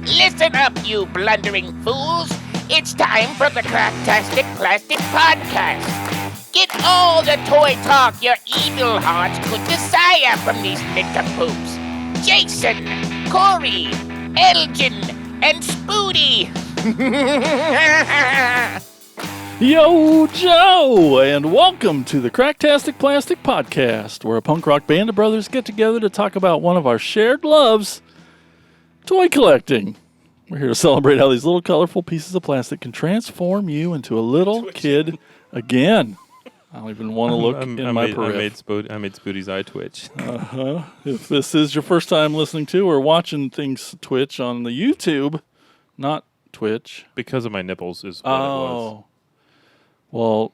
Listen up, you blundering fools. It's time for the Cracktastic Plastic Podcast. Get all the toy talk your evil hearts could desire from these nincompoops. Jason, Corey, Elgin, and Spooty. Yo, Joe, and welcome to the Cracktastic Plastic Podcast, where a punk rock band of brothers get together to talk about one of our shared loves, toy collecting. We're here to celebrate how these little colorful pieces of plastic can transform you into a little kid again. I don't even want to look in my periphery. I made Spooty's eye twitch. If this is your first time listening to or watching things Twitch on the YouTube, not Twitch. Because of my nipples is what it was. Well,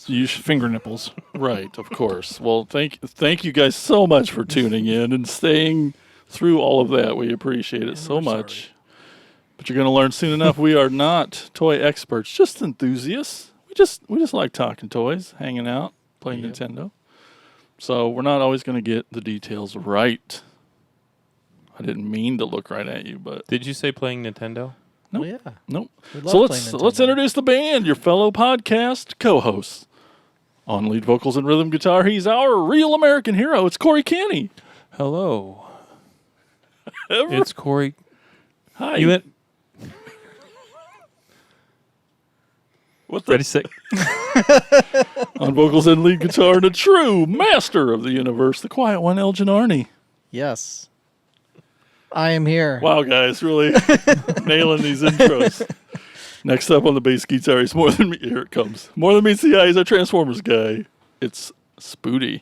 You finger nipples. right, of course. Well, thank you guys so much for tuning in and staying through all of that. We appreciate it so much. Sorry. But you're going to learn soon enough we are not toy experts, just enthusiasts. We just like talking toys, hanging out, playing Nintendo. So we're not always going to get the details right. I didn't mean to look right at you, but Did you say playing Nintendo? Nope. Well, yeah. Nope. We love So playing let's Nintendo. introduce the band, your fellow podcast co-hosts. On lead vocals and rhythm guitar, he's our real American hero. It's Corey Canny. Hello. It's Corey. Hi. You went What the? ready, sick. On vocals and lead guitar, and a true master of the universe, the quiet one, Elgin Arney. Yes. I am here. Wow, guys, really nailing these intros. Next up on the bass guitar, he's more than me. Here it comes. More than meets the eye. He's our Transformers guy. It's Spooty.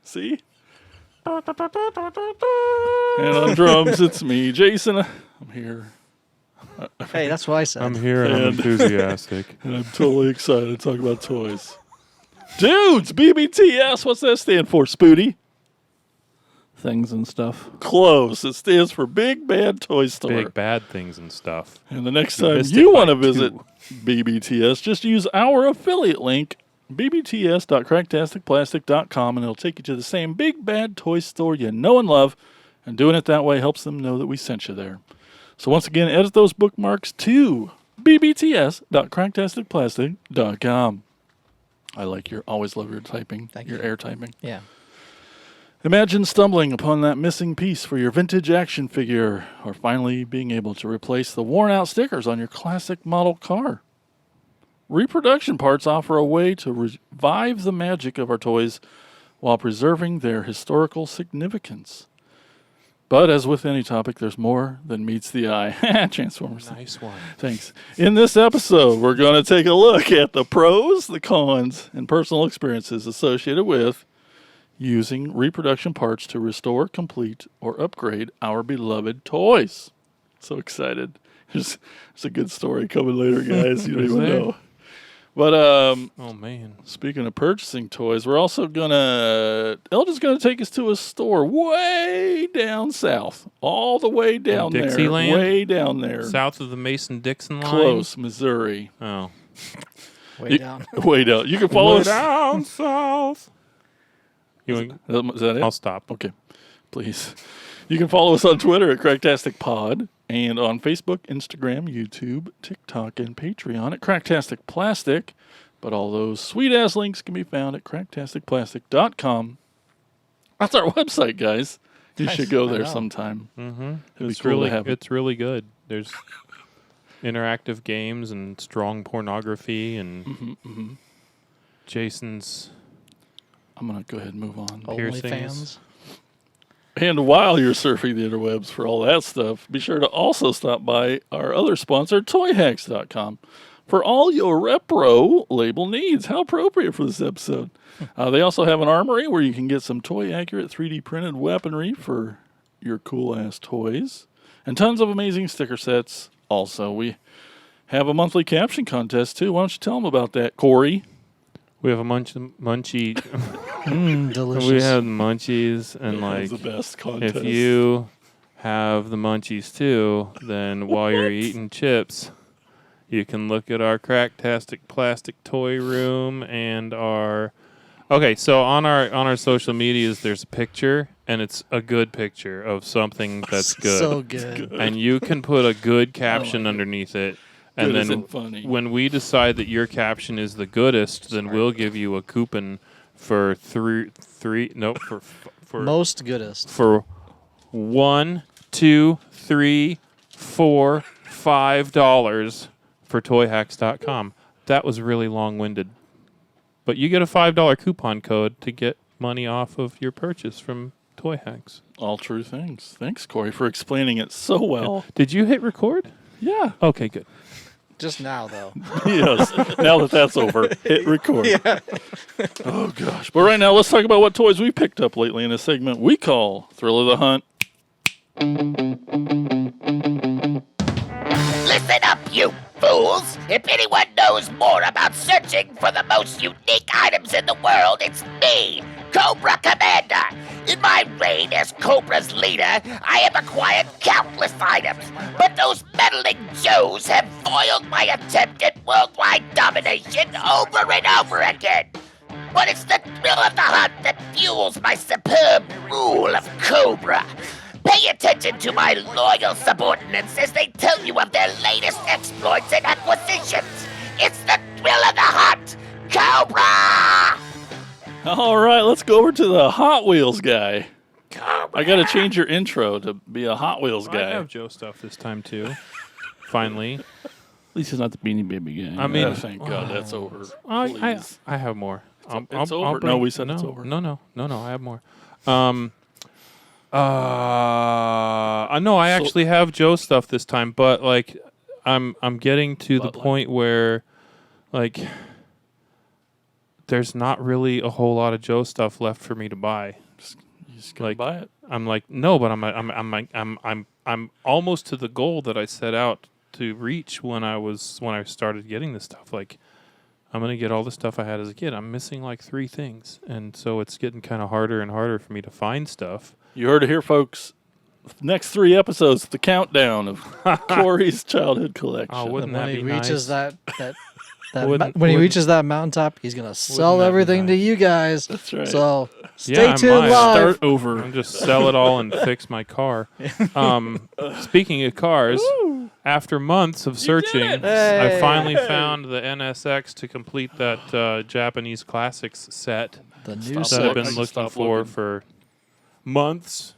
See? And on drums, it's me, Jason. I'm here. Hey, that's what I said. I'm here and I'm And- enthusiastic. And I'm totally excited to talk about toys. Dudes, BBTS. What's that stand for, Spooty? Things and stuff. Close. It stands for Big Bad Toy Store. Big bad things and stuff. And the next You time missed you it want to by visit 2. BBTS, just use our affiliate link, bbts.cracktasticplastic.com, and it'll take you to the same big bad toy store you know and love. And doing it that way helps them know that we sent you there. So once again, edit those bookmarks to bbts.cracktasticplastic.com. I always love your typing, Thank your you. air typing. Yeah. Imagine stumbling upon that missing piece for your vintage action figure, or finally being able to replace the worn-out stickers on your classic model car. Reproduction parts offer a way to revive the magic of our toys while preserving their historical significance. But as with any topic, there's more than meets the eye. Transformers. Nice one. Thanks. In this episode, we're going to take a look at the pros, the cons, and personal experiences associated with using reproduction parts to restore, complete, or upgrade our beloved toys. So excited. There's a good story coming later, guys. You don't Is even there? know. But Oh man. speaking of purchasing toys, we're also Elgin's gonna take us to a store way down south, all the way down there, Dixieland? way down there, South of the Mason-Dixon line. close, Missouri. Oh. Way down. Way down. You can follow Way us. down south. Is that it? I'll stop. Okay, please. You can follow us on Twitter at Cracktastic Pod and on Facebook, Instagram, YouTube, TikTok, and Patreon at Cracktastic Plastic. But all those sweet-ass links can be found at cracktasticplastic.com. That's our website, guys. You should go there sometime. Mm-hmm. It'd be It's cool really to have. it's really good. There's interactive games and strong pornography and Jason's. I'm going to go ahead and move on. Piercings. OnlyFans. And while you're surfing the interwebs for all that stuff, be sure to also stop by our other sponsor, ToyHacks.com, for all your repro label needs. How appropriate for this episode. They also have an armory where you can get some toy-accurate 3D printed weaponry for your cool-ass toys, and tons of amazing sticker sets. Also, we have a monthly caption contest, too. Why don't you tell them about that, Corey? We have a munchie. Delicious. We have munchies, and That's like, the best contest. if you have the munchies too, then while you're eating chips, you can look at our Cracktastic Plastic toy room and our. Okay, so on our social medias, there's a picture, and it's a good picture of something that's good. So good. And you can put a good caption underneath it. And Good then isn't funny. when we decide that your caption is the goodest, then we'll give you a coupon for for Most goodest. for $1, $2, $3, $4, $5 for toyhacks.com. That was really long-winded. But you get a $5 coupon code to get money off of your purchase from Toy Hacks. All true things. Thanks, Corey, for explaining it so well. Did you hit record? Yeah. Okay, good. Just now, though. Yes. Now that that's over, hit record. Yeah. Oh, gosh. But right now, let's talk about what toys we picked up lately in a segment we call Thrill of the Hunt. Listen up, you fools! If anyone knows more about searching for the most unique items in the world, it's me, Cobra Commander. In my reign as Cobra's leader, I have acquired countless items, but those meddling Joes have foiled my attempt at worldwide domination over and over again. But it's the thrill of the hunt that fuels my superb rule of Cobra. Pay attention to my loyal subordinates as they tell you of their latest exploits and acquisitions. It's the thrill of the hunt, Cobra! All right, let's go over to the Hot Wheels guy. I got to change your intro to be a Hot Wheels I guy. have Joe stuff this time, too. Finally. At least it's not the Beanie Baby guy. I mean- thank God that's over. I Please. have more. It's over. No, we said it's over. No, I have more. No, I actually have Joe stuff this time, but like, I'm getting to the point where, like, there's not really a whole lot of Joe stuff left for me to buy. You just gotta buy it. I'm like, no, but I'm almost to the goal that I set out to reach when I started getting this stuff. Like, I'm gonna get all the stuff I had as a kid. I'm missing like 3 things, and so it's getting kind of harder and harder for me to find stuff. You heard it here, folks. Next 3 episodes, the countdown of Corey's childhood collection. Oh, wouldn't when that he be reaches nice? when he reaches that mountaintop, he's gonna sell that be everything to nice? you guys. That's right. So stay Yeah, I tuned might. live. Start over. I'm just sell it all and fix my car. Speaking of cars, after months of searching, I Hey. finally found the NSX to complete that Japanese classics set The new that I've set. been looking for months.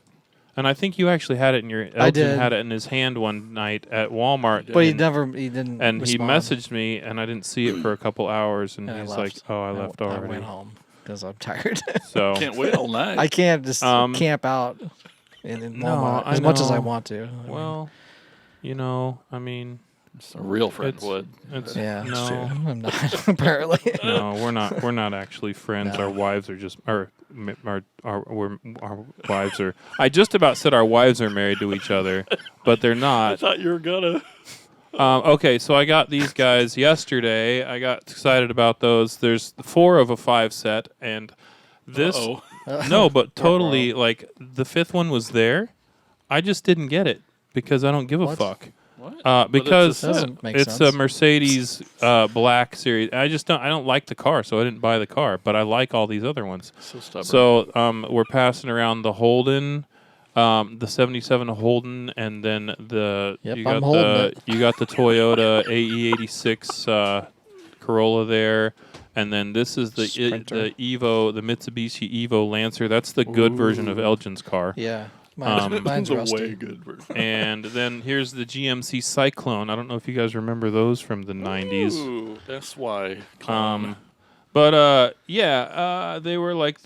And I think you actually had it in your. I Elton did. had it in his hand one night at Walmart. But he and- didn't. And respond. he messaged me, and I didn't see it for a couple hours, and And I he's left. like, "Oh, I left I already." went home because I'm tired. So Can't wait all night. I can't just Um, camp out in No, Walmart I as much as I know. want to. well, I mean, It's a real friend It's- would. it's Yeah, that's no, true. I'm not apparently. no, we're not actually friends. No. Our wives are just, our wives are. I just about said our wives are married to each other, but they're I not. thought you were gonna. Okay, so I got these guys yesterday. I got excited about those. There's 4 of a 5 set, and this. Uh-oh. No, but totally, like, the 5th one was there. I just didn't get it because I don't give a What? fuck. What? Because But it's a set. Doesn't make it's sense. a Mercedes black series. I don't like the car, so I didn't buy the car, but I like all these other ones. So stubborn. So we're passing around the Holden, the 77 Holden, and then Yep, you I'm got holding the it. you got the Toyota AE86 Corolla there. And then this is the Sprinter. Evo, the Mitsubishi Evo Lancer. That's the good version of Elgin's car. Yeah, mine's the rusty. way good version. And then here's the GMC Cyclone. I don't know if you guys remember those from the 90s. Ooh, that's why. But they were like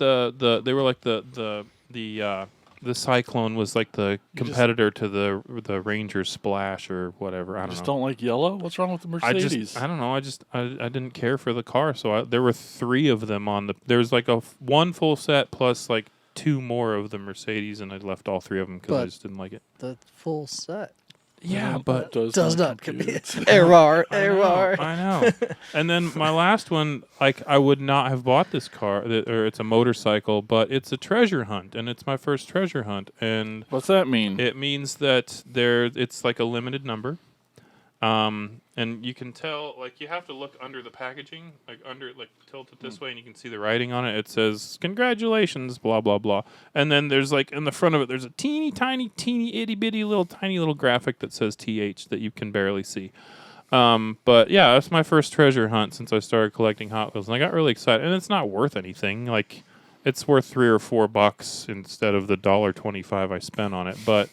the Cyclone was like the competitor to the Ranger Splash or whatever. I don't just know. don't like yellow. What's wrong with the I Mercedes? don't know. I didn't care for the car, so there were 3 of them on the. There was like one full set plus like 2 more of the Mercedes, and I left all 3 of them because I But- just didn't like it. The full set Yeah, but does not compute. compete. Error. I know. And then my last one, like, I would not have bought this car, or it's a motorcycle, but it's a treasure hunt, and it's my first treasure hunt, and What's that mean? it means that it's like a limited number, And you can tell, like, you have to look under the packaging, tilt it this way, and you can see the writing on it. It says, "Congratulations, blah blah blah," and then there's like in the front of it, there's a teeny itty bitty tiny little graphic that says "TH" that you can barely see. But yeah, that's my first treasure hunt since I started collecting Hot Wheels, and I got really excited. And it's not worth anything, like it's worth $3 or $4 instead of the $1.25 I spent on it, but.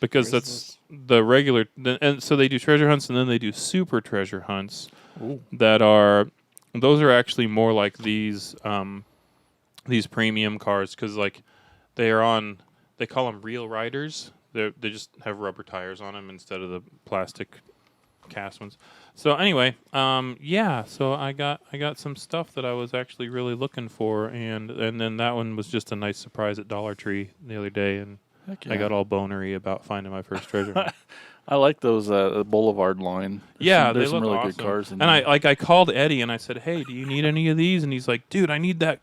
Because that's the regular, and so they do treasure hunts, and then they do super treasure hunts. Ooh. Those are actually more like these premium cars, because like they call them real riders. They just have rubber tires on them instead of the plastic cast ones. So anyway, so I got some stuff that I was actually really looking for, and then that one was just a nice surprise at Dollar Tree the other day, and. Yeah. I got all bonery about finding my first treasure. I like those Boulevard line. There's some really awesome. Good cars in and there. I called Eddie and I said, "Hey, do you need any of these?" And he's like, "Dude, I need that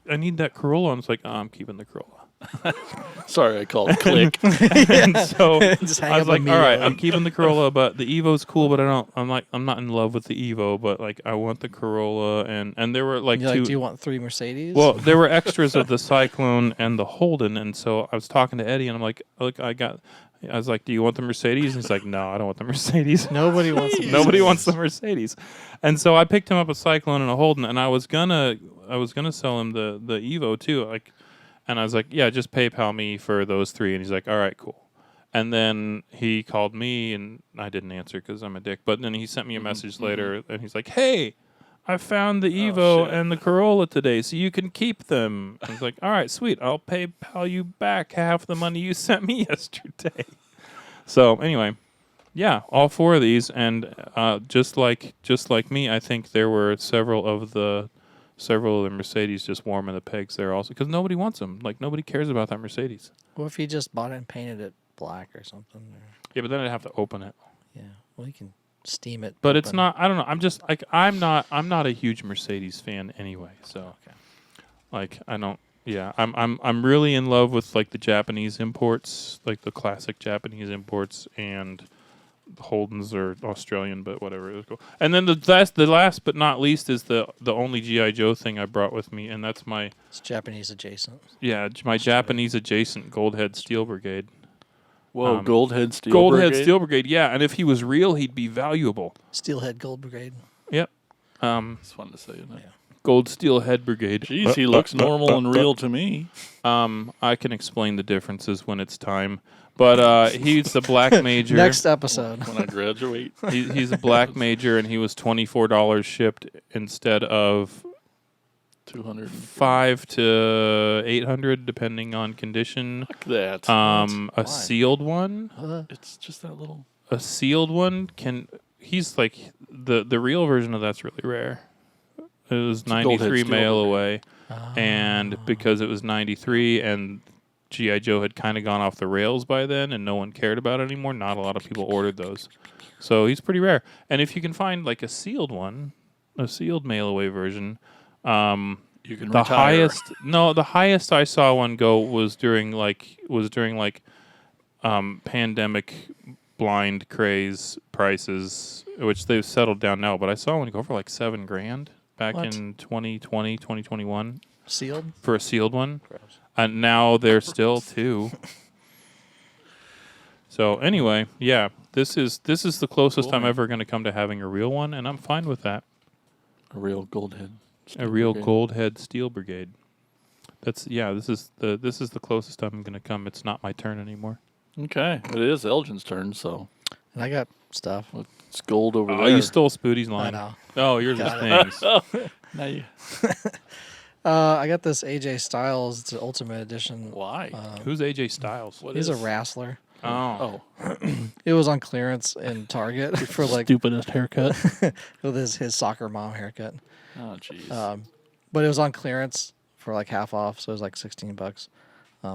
Corolla." And I was like, "Oh, I'm keeping the Corolla." Sorry, I called Click. And so I was like, "All right, I'm keeping the Corolla, but the Evo's cool, but I'm not in love with the Evo, but like I want the Corolla." And there were like do you want 3 Mercedes? Well, there were extras of the Cyclone and the Holden, and so I was talking to Eddie, and I'm like, "Look, I was like, do you want the Mercedes?" And he's like, "No, I don't want the Mercedes." Nobody wants the Nobody wants the Mercedes. And so I picked him up a Cyclone and a Holden, and I was gonna sell him the Evo too. Like, and I was like, "Yeah, just PayPal me for those 3." And he's like, "All right, cool." And then he called me, and I didn't answer because I'm a dick. But then he sent me a message later, and he's like, "Hey, I found the Evo and the Corolla today, so you can keep them." I was like, "All right, sweet. I'll PayPal you back half the money you sent me yesterday." So anyway, yeah, all 4 of these, and just like me, I think there were several of the Mercedes just warming the pegs there also, because nobody wants them. Like nobody cares about that Mercedes. What if you just bought it and painted it black or something? Yeah, but then I'd have to open it. Yeah, well you can steam it. But it's not. I don't know. I'm just like I'm not a huge Mercedes fan anyway. So, like I don't. Yeah, I'm really in love with like the Japanese imports, like the classic Japanese imports, and Holdens are Australian, but whatever. It was cool. And then the last but not least is the only G.I. Joe thing I brought with me, and that's my. It's Japanese adjacent. Yeah, my Japanese adjacent Goldhead Steel Brigade. Whoa, Goldhead Steel Brigade? Brigade? Steel Brigade, yeah. And if he was real, he'd be valuable. Steelhead Gold Brigade. Yep. It's fun to say, isn't it? Yeah. Gold Steel Head Brigade. Jeez, he looks normal and real to me. I can explain the differences when it's time. But he's the black major. Next episode. When I graduate. He's a black major, and he was $24 shipped instead of 200, $500 to $800, depending on condition. Fuck that. A sealed one. It's just that little. A sealed one he's like the real version of that's really rare. It was 93 mail away, and because it was 93 and G.I. Joe had kind of gone off the rails by then and no one cared about it anymore, not a lot of people ordered those. So he's pretty rare. And if you can find like a sealed one, a sealed mail away version, you can the highest I saw one go was during pandemic blind craze prices, which they've settled down now, but I saw one go for like $7,000 back in 2020, 2021. Sealed? For a sealed one. Gross. And now they're still 2. So anyway, yeah, this is the closest I'm ever going to come to having a real one, and I'm fine with that. A real Goldhead. Goldhead Steel Brigade. This is the closest I'm going to come. It's not my turn anymore. Okay, it is Elgin's turn, so. And I got stuff. It's gold over there. Oh, you stole Spoody's line. I know. Oh, yours is things. Now you. I got this AJ Styles. It's an Ultimate Edition. Why? Who's AJ Styles? He's a wrestler. Oh. It was on clearance in Target for like stupidest haircut. with his soccer mom haircut. Oh jeez. But it was on clearance for like half off, so it was like $16.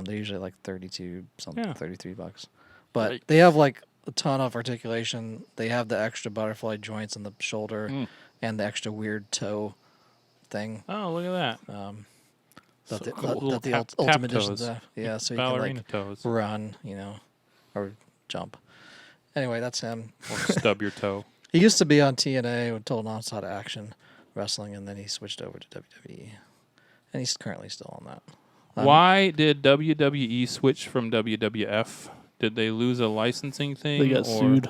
They're usually like 32 something, $33. But they have like a ton of articulation. They have the extra butterfly joints in the shoulder and the extra weird toe thing. Oh, look at that. That cool. the Ultimate Editions have. Yeah, so you can like toes. run, or jump. Anyway, that's him. Or stub your toe. He used to be on TNA with Total Nonstop Action Wrestling, and then he switched over to WWE. And he's currently still on that. Why did WWE switch from WWF? Did they lose a licensing thing? They got sued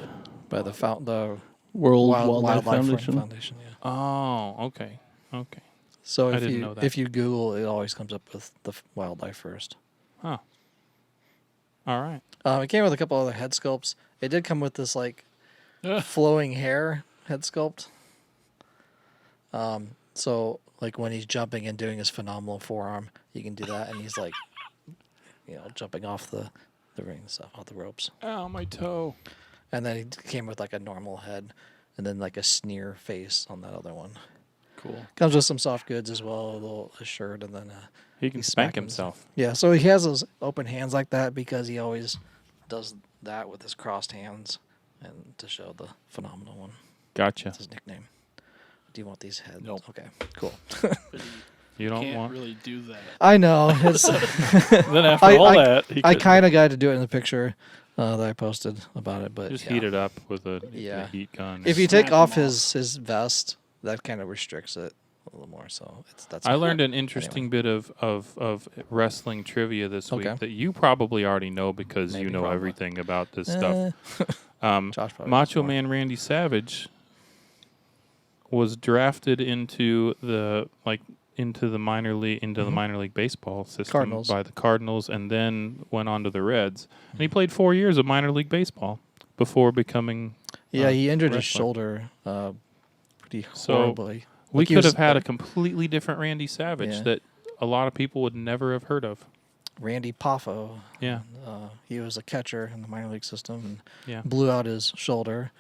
by the World Wildlife Foundation. Yeah. Oh, okay. So I didn't know that. if you Google, it always comes up with the wildlife first. Huh. All right. It came with a couple other head sculpts. It did come with this like flowing hair head sculpt. So like when he's jumping and doing his phenomenal forearm, you can do that, and he's like, jumping off the ring and stuff, off the ropes. Ow, my toe. And then he came with like a normal head, and then like a sneer face on that other one. Cool. Comes with some soft goods as well, a shirt, and then He can spank himself. Yeah, so he has those open hands like that because he always does that with his crossed hands, and to show the phenomenal one. Gotcha. That's his nickname. Do you want these heads? Nope. Okay, cool. You don't Can't want. really do that. I know. It's, Then after all that, he I could- kind of got to do it in the picture that I posted about it, but Just yeah. heat it up with a Yeah. heat gun. If you Snap take off them his vest, that kind of restricts it a little more. So that's. I learned an interesting bit of wrestling trivia this Okay. week that you probably already know because you Maybe, know probably. everything about this stuff. Josh probably Macho knows more. Man Randy Savage was drafted into the minor league baseball system Cardinals. by the Cardinals, and then went on to the Reds. And he played 4 years of minor league baseball before becoming. Yeah, he injured his wrestler. shoulder pretty So, horribly. We Like, he could was have had a completely different Randy Savage Yeah. that a lot of people would never have heard of. Randy Poffo. Yeah. He was a catcher in the minor league system and Yeah. blew out his shoulder,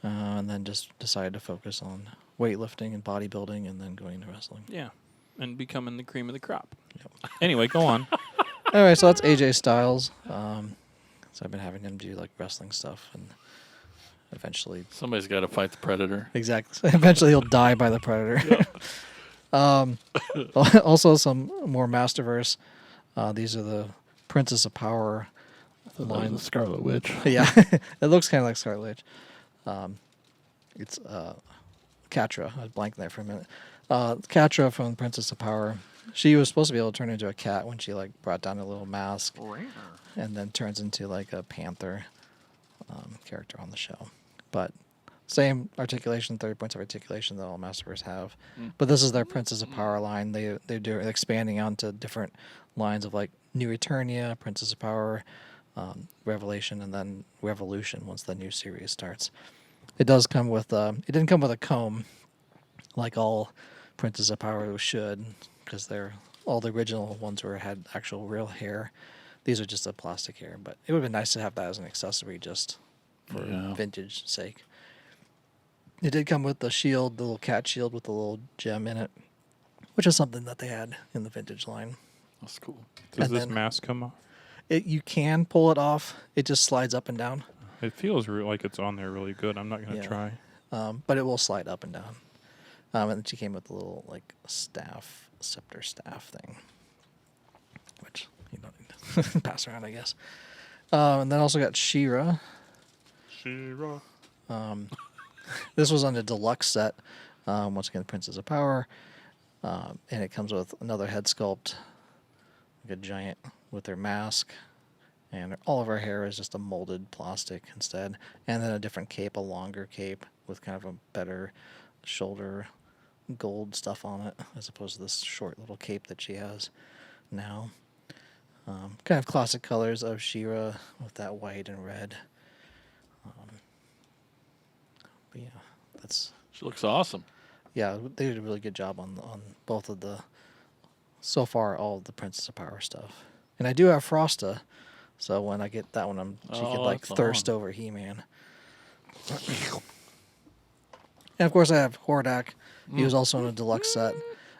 and then just decided to focus on weightlifting and bodybuilding, and then going into wrestling. Yeah. And becoming the cream of the crop. Anyway, go on. Anyway, so that's AJ Styles. So I've been having him do like wrestling stuff, and eventually, Somebody's got to fight the Predator. exactly, eventually he'll die by the Predator. Also, some more Masterverse. These are the Princess of Power Line the Scarlet Witch. Yeah, it looks kind of like Scarlet Witch. It's Catra. I blanked there for a minute. Catra from Princess of Power. She was supposed to be able to turn into a cat when she like brought down a little mask, and then turns into like a panther character on the show. But same articulation, 30 points of articulation that all Masterverse have. But this is their Princess of Power line. They're expanding onto different lines of like New Eternia, Princess of Power, Revelation, and then Revolution once the new series starts. It does come with it didn't come with a comb like all Princess of Power should, because they're all the original ones had actual real hair. These are just a plastic hair, but it would have been nice to have that as an accessory just for vintage sake. It did come with the shield, the little cat shield with the little gem in it, which is something that they had in the vintage line. That's cool. Does And this then- mask come off? You can pull it off. It just slides up and down, It feels like it's on there really good. I'm not going to Yeah. try. but it will slide up and down. And then she came with a little like scepter staff thing, which you don't need to pass around, I guess. And then also got She-Ra. She-Ra. This was on the deluxe set. Once again, Princess of Power. And it comes with another head sculpt, like a giant with their mask. And all of her hair is just a molded plastic instead. And then a different cape, a longer cape with kind of a better shoulder gold stuff on it, as opposed to this short little cape that she has now. Kind of classic colors of She-Ra with that white and red. But yeah, that's... She looks awesome. Yeah, they did a really good job on both of the, so far, all of the Princess of Power stuff. And I do have Frosta, so when I get that one, she could like that's thirst on. over He-Man. And of course, I have Hordak. He was also in a deluxe set.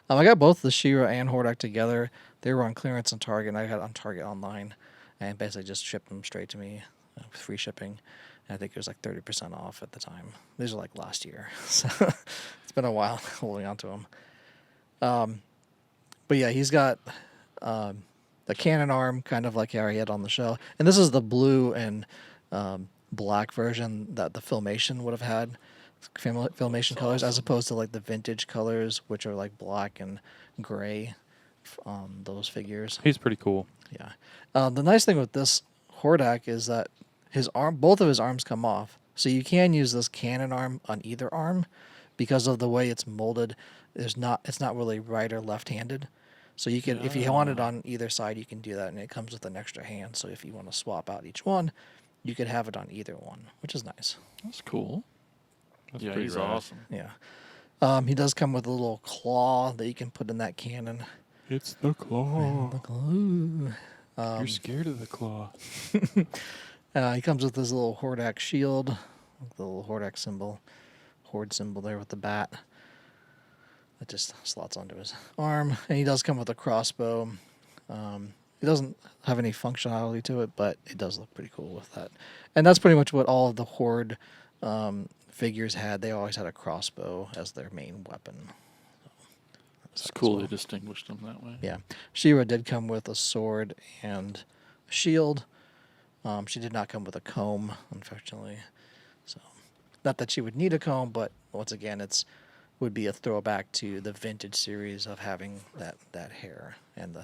I got both the She-Ra and Hordak together. They were on clearance on Target, and I got on Target online, and basically just shipped them straight to me, with free shipping. And I think it was like 30% off at the time. These are like last year, so it's been a while holding on to them. But yeah, he's got the cannon arm, kind of like how he had on the show. And this is the blue and black version that the Filmation would have had, Filmation colors, as opposed to like the vintage colors, which are like black and gray on those figures. He's pretty cool. Yeah. The nice thing with this Hordak is that both of his arms come off, so you can use this cannon arm on either arm, because of the way it's molded. It's not really right or left-handed, so you can, if you want it on either side, you can do that, and it comes with an extra hand. So if you want to swap out each one, you could have it on either one, which is nice. That's cool. That's Yeah, pretty he's rad. awesome. Yeah. He does come with a little claw that you can put in that cannon. It's the claw. The claw. You're scared of the claw. He comes with his little Hordak shield, the little Hordak symbol, Horde symbol there with the bat. It just slots onto his arm. And he does come with a crossbow. It doesn't have any functionality to it, but it does look pretty cool with that. And that's pretty much what all of the Horde figures had. They always had a crossbow as their main weapon. It's cool they distinguished them that way. Yeah. She-Ra did come with a sword and a shield. She did not come with a comb, unfortunately. So, not that she would need a comb, but once again, would be a throwback to the vintage series of having that hair. And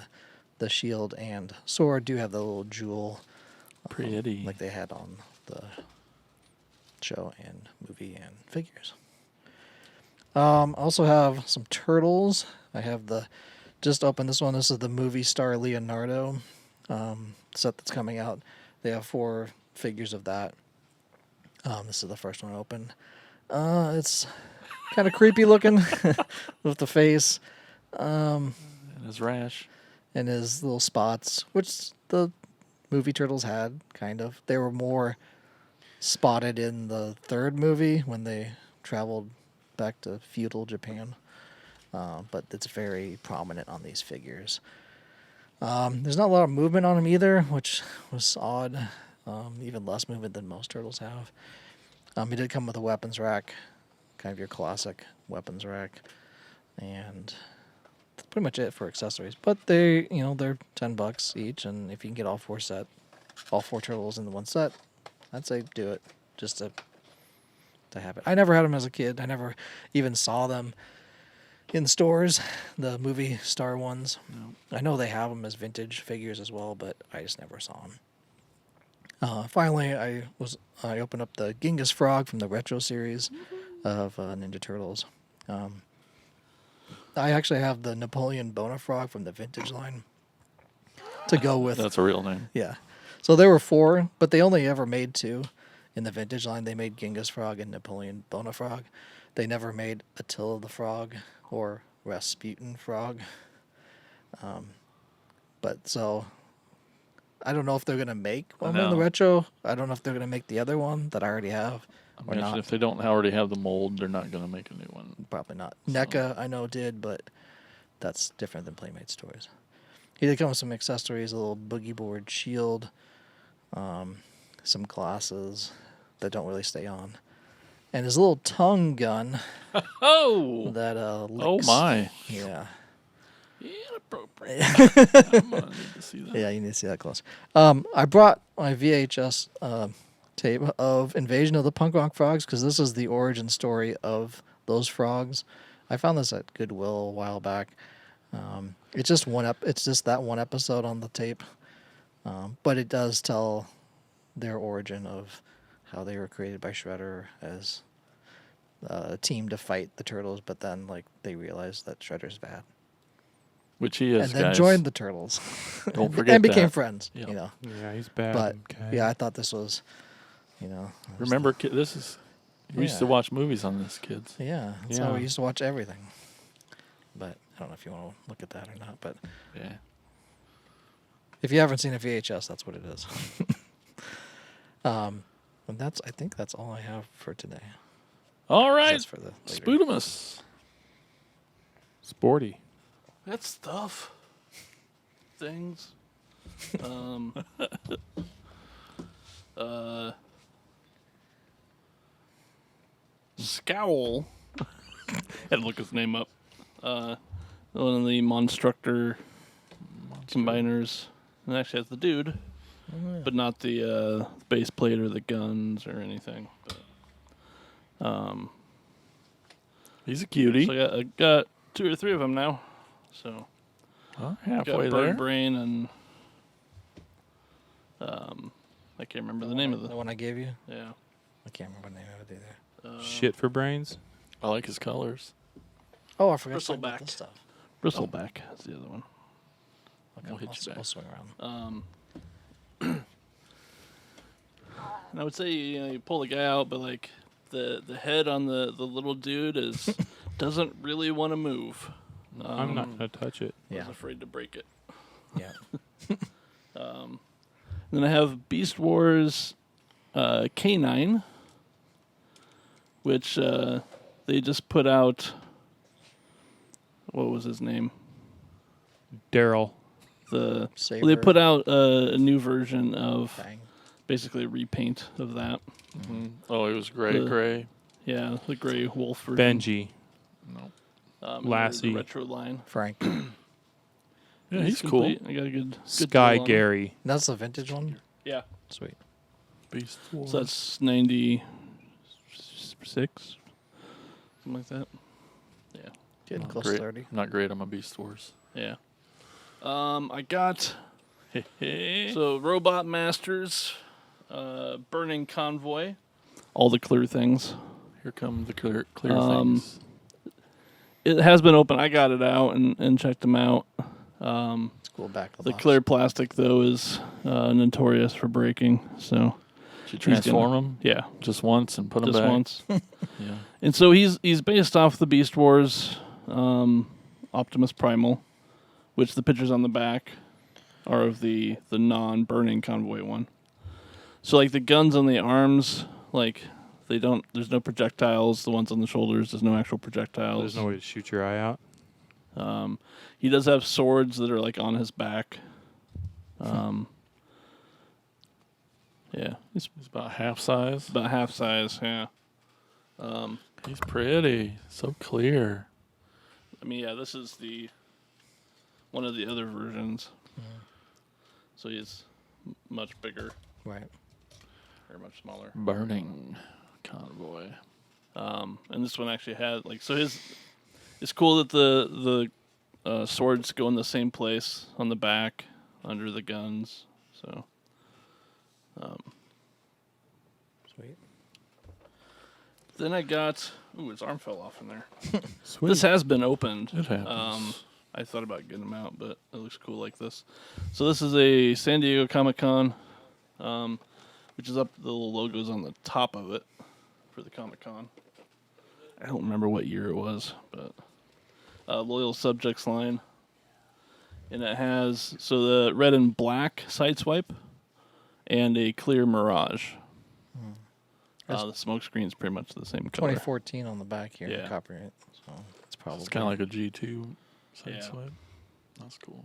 the shield and sword do have the little jewel, Pretty. like they had on the show and movie and figures. Also have some turtles. I have just opened this one. This is the movie star Leonardo set that's coming out. They have 4 figures of that. This is the first one I opened. It's kind of creepy looking with the face. And his rash. And his little spots, which the movie turtles had, kind of. They were more spotted in the 3rd movie when they traveled back to feudal Japan. But it's very prominent on these figures. There's not a lot of movement on him either, which was odd. Even less movement than most turtles have. He did come with a weapons rack, kind of your classic weapons rack. And that's pretty much it for accessories. But they're $10 each, and if you can get all 4 turtles in the one set, I'd say do it just to have it. I never had them as a kid. I never even saw them in stores, the movie star ones. No. I know they have them as vintage figures as well, but I just never saw them. Finally, I opened up the Genghis Frog from the Retro series of Ninja Turtles. I actually have the Napoleon Bonafrog from the vintage line to go with. That's a real name. Yeah. So there were 4, but they only ever made 2 in the vintage line. They made Genghis Frog and Napoleon Bonafrog. They never made Attila the Frog or Rasputin Frog. But so I don't know if they're going to make one in the retro. I don't know if they're going to make the other one that I already have. Or not. If they don't already have the mold, they're not going to make a new one. Probably not. So. NECA, I know, did, but that's different than Playmate's toys. He did come with some accessories, a little boogie board shield, some glasses that don't really stay on, and his little tongue gun. Oh! That Oh, licks. my. Yeah. Inappropriate. I'm going to need to see that. Yeah, you need to see that close. I brought my VHS tape of Invasion of the Punk Rock Frogs because this is the origin story of those frogs. I found this at Goodwill a while back. It's just it's just that one episode on the tape, but it does tell their origin of how they were created by Shredder as a team to fight the Turtles, but then they realized that Shredder's bad. Which he is, and then guys. joined the Turtles. Don't forget and became that. friends. Yep. Yeah, he's bad. But okay. yeah, I thought this was, Remember, this is. We used to watch movies on this, kids. Yeah, that's how we used to watch everything. But I don't know if you want to look at that or not. But yeah, if you haven't seen a VHS, that's what it is. And I think that's all I have for today. All right, That's for the later. Spudamus. Sporty. That's stuff. Things. Scowl. Had to look his name up. One of the Monstructor combiners. And actually has the dude. but not the base plate or the guns or anything. But, He's a cutie. so I got 2 or 3 of them now. So Well, got halfway Bird there. Brain and I can't remember the name of the one I gave you. yeah. I can't remember the name of it either. Shit for brains. I like his colors. Oh, I forgot to talk about Bristleback. this stuff. Bristleback is the other one. Okay, We'll hit you back. I'll swing around. And I would say you pull the guy out, but like the head on the little dude is doesn't really want to move. I'm not gonna touch it. I Yeah. was afraid to break it. Yeah. Then I have Beast Wars K9, which they just put out. What was his name? Daryl. Well, they Saber. put out a new version of Bang. basically a repaint of that. Oh, it was gray. The- Yeah, the gray wolf version. Benji. No. And Lassie. the retro line. Frank. Yeah, he's cool. complete. I got a good Sky deal on him. Gary. That's the vintage one. Yeah, Sweet. Beast Wars. so that's 96, something like that. Yeah, Getting Not close great. to 30. Not great on my Beast Wars. yeah. I got so Robot Masters, Burning Convoy, all the clear things. Here come the clear things. It has been open. I got it out and checked them out. It's cool back of the The box. clear plastic though is notorious for breaking. So Did you transform him yeah, just once and put him just back? once. Yeah. And so he's based off the Beast Wars Optimus Primal, which the pictures on the back are of the non-burning convoy one. So like the guns on the arms, like there's no projectiles. The ones on the shoulders, there's no actual projectiles. There's no way to shoot your eye out. He does have swords that are like on his back. Yeah, he's He's about half size. about half size. Yeah. He's pretty. So clear. I mean, yeah, this is one of the other versions. So he's much bigger Right. or much smaller. Burning convoy. And this one actually had like so it's cool that the swords go in the same place on the back under the guns. So Sweet. then I got his arm fell off in there. Sweet. This has been opened. It happens. I thought about getting them out, but it looks cool like this. So this is a San Diego Comic-Con, which is up the little logos on the top of it for the Comic-Con. I don't remember what year it was, but Loyal Subjects line. And it has, so the red and black side swipe and a clear Mirage. The smoke screen's pretty much the same color. 2014 on the back here. Yeah. Copyright. So it's probably. It's kind of like a G2 side Yeah. swipe. That's cool.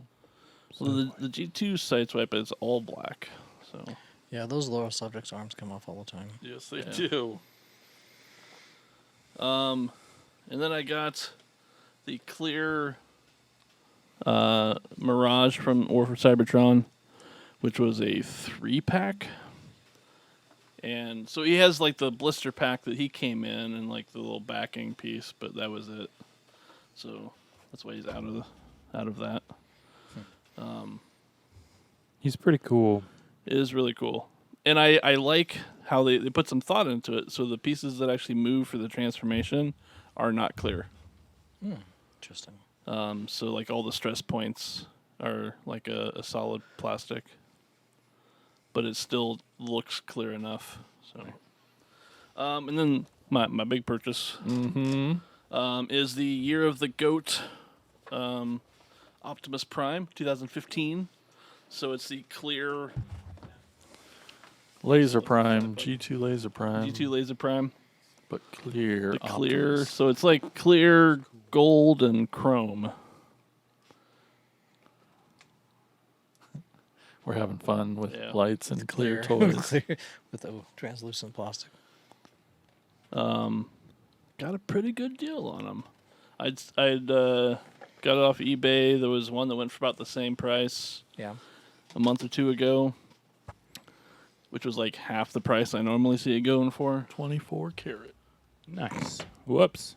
So the G2 side swipe is all black. So Yeah, those lower subjects' arms come off all the time. Yes, they Yeah. do. and then I got the clear Mirage from Cybertron, which was a 3-pack. And so he has like the blister pack that he came in and like the little backing piece, but that was it. So that's why he's out of that. He's pretty cool. It is really cool. And I like how they put some thought into it. So the pieces that actually move for the transformation are not clear. Interesting. So like all the stress points are like a solid plastic, but it still looks clear enough. So, and then my big purchase is the Year of the Goat Optimus Prime 2015. So it's the clear Laser Prime, G2 Laser Prime. G2 Laser Prime. But clear. The clear, Optimus. so it's like clear gold and chrome. We're having fun with Yeah. lights and clear Clear. toys. Clear with the translucent plastic. Got a pretty good deal on them. I'd got it off eBay. There was one that went for about the same price Yeah. a month or two ago. which was like half the price I normally see it going for. 24 karat. Nice. Whoops.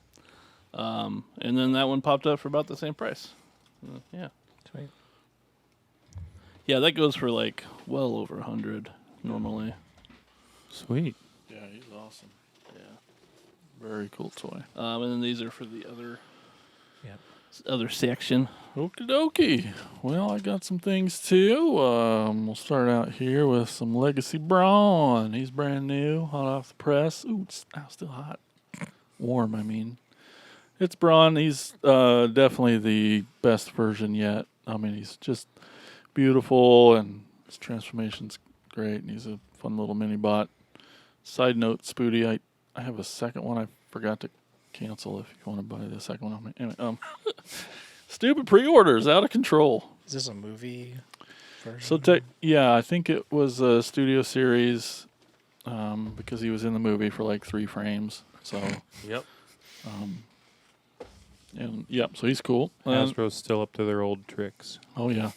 And then that one popped up for about the same price. Yeah. Sweet. Yeah, that goes for like well over 100 normally. Sweet. Yeah, he's awesome. Yeah. Very cool toy. And then these are for the other section. Okie dokie. Well, I got some things too. We'll start out here with some Legacy Brawn. He's brand new, hot off the press. Ooh, it's still hot. Warm, I mean. It's Brawn. He's definitely the best version yet. I mean, he's just beautiful, and his transformation's great, and he's a fun little mini bot. Side note, Spooty, I have a second one I forgot to cancel if you want to buy the second one. Anyway, stupid pre-orders, out of control. Is this a movie version? So, yeah, I think it was a studio series because he was in the movie for like 3 frames. So, Yep. and yep, so he's cool. Hasbro's still up to their old tricks. Oh, yeah.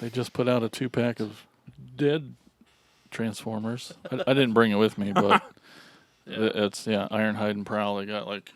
They just put out a 2-pack of dead Transformers. I didn't bring it with me, but it's, Ironhide and Prowl. They got like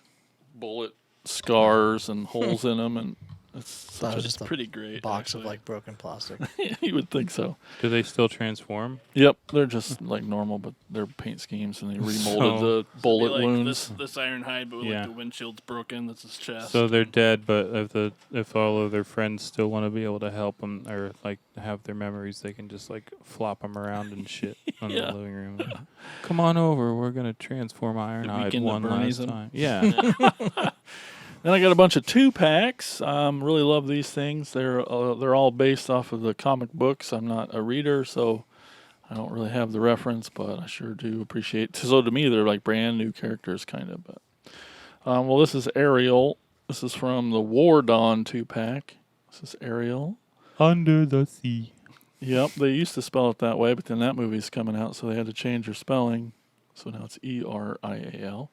bullet scars and holes in them, and it's pretty great. Box actually. of like broken plastic. You would think so. Do they still transform? Yep, they're just like normal, but they're paint schemes, and they remolded the bullet wounds. This Ironhide, but Yeah. like the windshield's broken. That's his chest. So they're dead, but if all of their friends still want to be able to help them or like have their memories, they can just like flop them around and shit on Yeah. the living room. Like, come on over, we're gonna transform Ironhide weekend one that Bernie's last them. time. Yeah. Then I got a bunch of 2-packs. Really love these things. They're all based off of the comic books. I'm not a reader, so I don't really have the reference, but I sure do appreciate. So to me, they're like brand new characters, kind of. But well, this is Ariel. This is from the War Dawn 2-pack. This is Ariel. Under the sea. Yep, they used to spell it that way, but then that movie's coming out, so they had to change their spelling. So now it's Erial.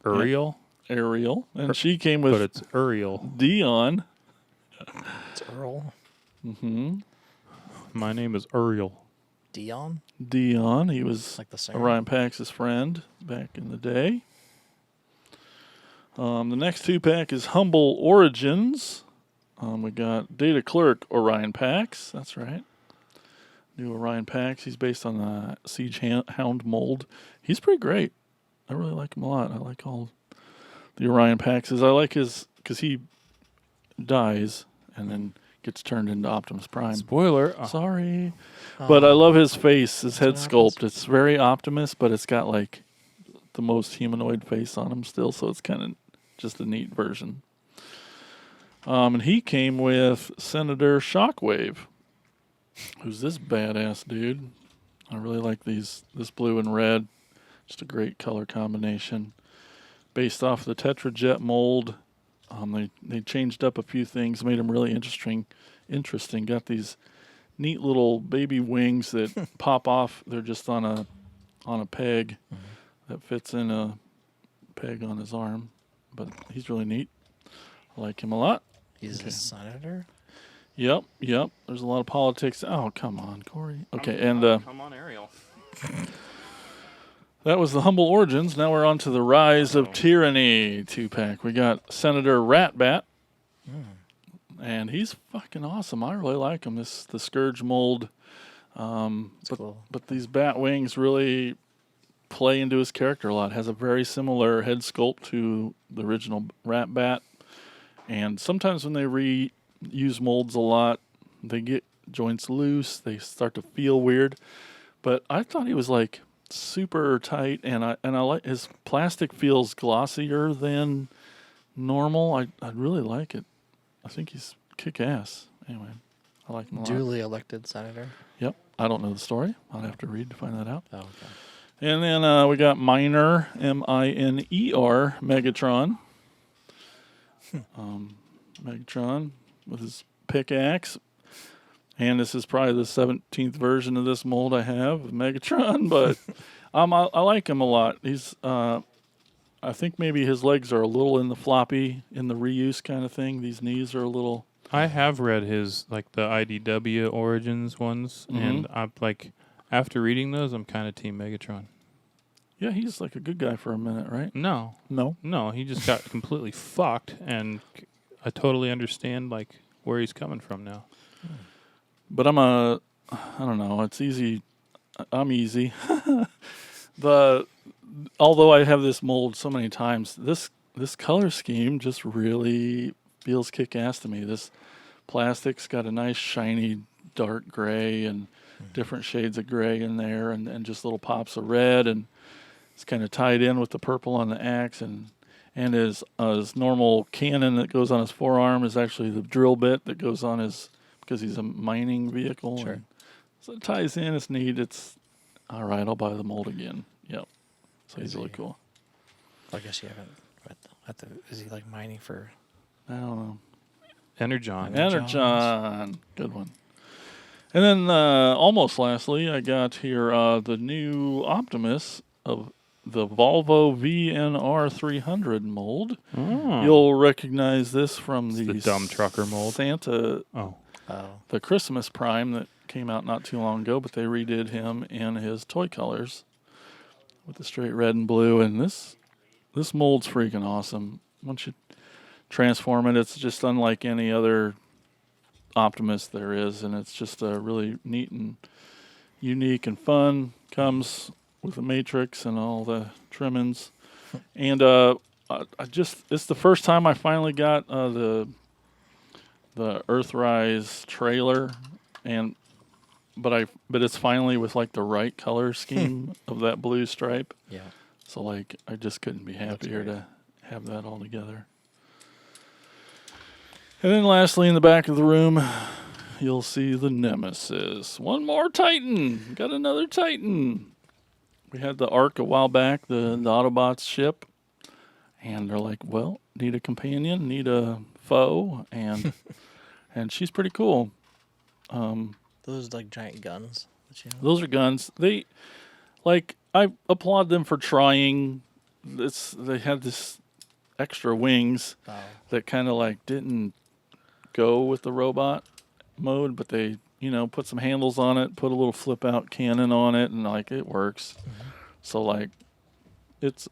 Uriel? Ariel, and she came But with it's Uriel. Dion. It's Earl. Mm-hmm. My name is Uriel. Dion? Dion. He was Like the singer. Orion Pax's friend back in the day. The next 2-pack is Humble Origins. We got Data Clerk Orion Pax. That's right. New Orion Pax. He's based on the Siege Hound mold. He's pretty great. I really like him a lot. I like all the Orion Paxes. I like his, because he dies and then gets turned into Optimus Prime. Spoiler. Sorry. But I love his face, his head what sculpt. It's very Optimus, but it's got like the most humanoid face on him still, so it's kind of just a neat version. And he came with Senator Shockwave, who's this badass dude. I really like this blue and red. Just a great color combination. Based off the Tetrajet mold. They changed up a few things, made them really interesting. Got these neat little baby wings that pop off. They're just on a peg that fits in a peg on his arm. But he's really neat. I like him a lot. He's a senator? Yep. There's a lot of politics. Oh, come on, Corey. Okay, Come on, Ariel. that was the Humble Origins. Now we're on to the Rise of Tyranny 2-pack. We got Senator Ratbat. And he's fucking awesome. I really like him. The Scourge mold. Cool. But these bat wings really play into his character a lot. Has a very similar head sculpt to the original Ratbat. And sometimes when they reuse molds a lot, they get joints loose. They start to feel weird. But I thought he was like super tight, and I like his plastic feels glossier than normal. I really like it. I think he's kick ass. Anyway, I like him a lot. Duly elected senator. Yep. I don't know the story. I'll have to read to find that out. Oh, okay. And then we got Miner, Miner, Megatron. Megatron with his pickaxe. And this is probably the 17th version of this mold I have of Megatron, but I like him a lot. He's, I think maybe his legs are a little in the floppy, in the reuse kind of thing. These knees are a little. I have read his, like, the IDW Origins ones, Mhm. and I'm like, After reading those, I'm kind of Team Megatron. Yeah, he's like a good guy for a minute, right? No, No. he just got completely fucked, and I totally understand like where he's coming from now. But I don't know. It's easy. I'm easy. Although I have this mold so many times, this color scheme just really feels kick-ass to me. This plastic's got a nice shiny dark gray and different shades of gray in there, and just little pops of red, and it's kind of tied in with the purple on the axe, and his normal cannon that goes on his forearm is actually the drill bit that goes on his, because he's a mining vehicle. Sure. And so it ties in. It's neat. It's all right. I'll buy the mold again. Yep. So he's really cool. I guess you haven't read is he like mining for? I don't know. Energon. Energon. Good one. And then almost lastly, I got here the new Optimus of the Volvo VNR 300 mold. Oh. You'll recognize this from It's the dumb trucker mold. Santa, Oh. the Christmas Prime that came out not too long ago, but they redid him in his toy colors with the straight red and blue. And this mold's freaking awesome. Once you transform it, it's just unlike any other Optimus there is, and it's just really neat and unique and fun. Comes with the matrix and all the trimmings, and it's the first time I finally got the Earthrise trailer, but it's finally with like the right color scheme of that blue stripe. Yeah. So like I just couldn't be happier to have that all together. And then lastly, in the back of the room, you'll see the Nemesis. One more Titan. Got another Titan. We had the Ark a while back, the Autobots ship. And they're like, well, need a companion, need a foe. And and she's pretty cool. Those like giant guns that you have? Those are guns. They, like, I applaud them for trying. They had this extra wings that kind of like didn't go with the robot mode, but they, put some handles on it, put a little flip out cannon on it, and like it works. Mm-hmm. So like, it's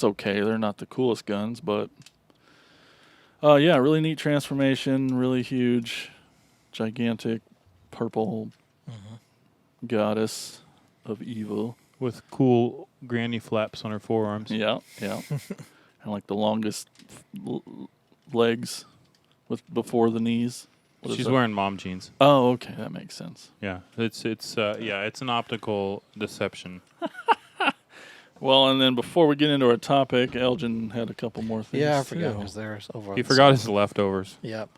okay. They're not the coolest guns, but yeah, really neat transformation, really huge, gigantic purple goddess of evil With cool granny flaps on her forearms. Yeah. And like the longest legs before the knees. What is She's that? wearing mom jeans. Oh, okay, that makes sense. Yeah, it's an optical deception. Well, and then before we get into our topic, Elgin had a couple more things. Yeah, I forgot too. because there's over. He forgot his leftovers. Yep.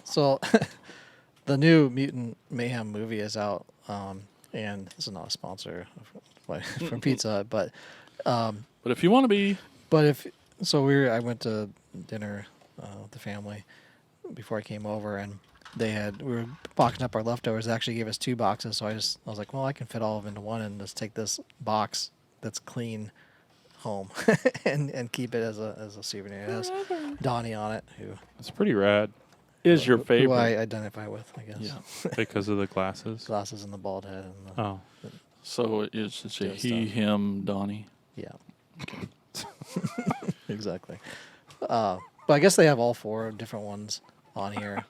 So the new Mutant Mayhem movie is out, and this is not a sponsor from Pizza Hut, But if you want to be, I went to dinner with the family before I came over, and we were boxing up our leftovers. They actually gave us 2 boxes, so I was like, well, I can fit all of them into one and just take this box that's clean home and keep it as a souvenir. It has Donnie on it, who It's pretty rad is your who favorite. I identify with, I guess. Yeah. because of the glasses. Glasses and the bald head. And the, Oh, So it's a Good he, stuff. him, Donnie. Yeah. Exactly. But I guess they have all 4 different ones on here.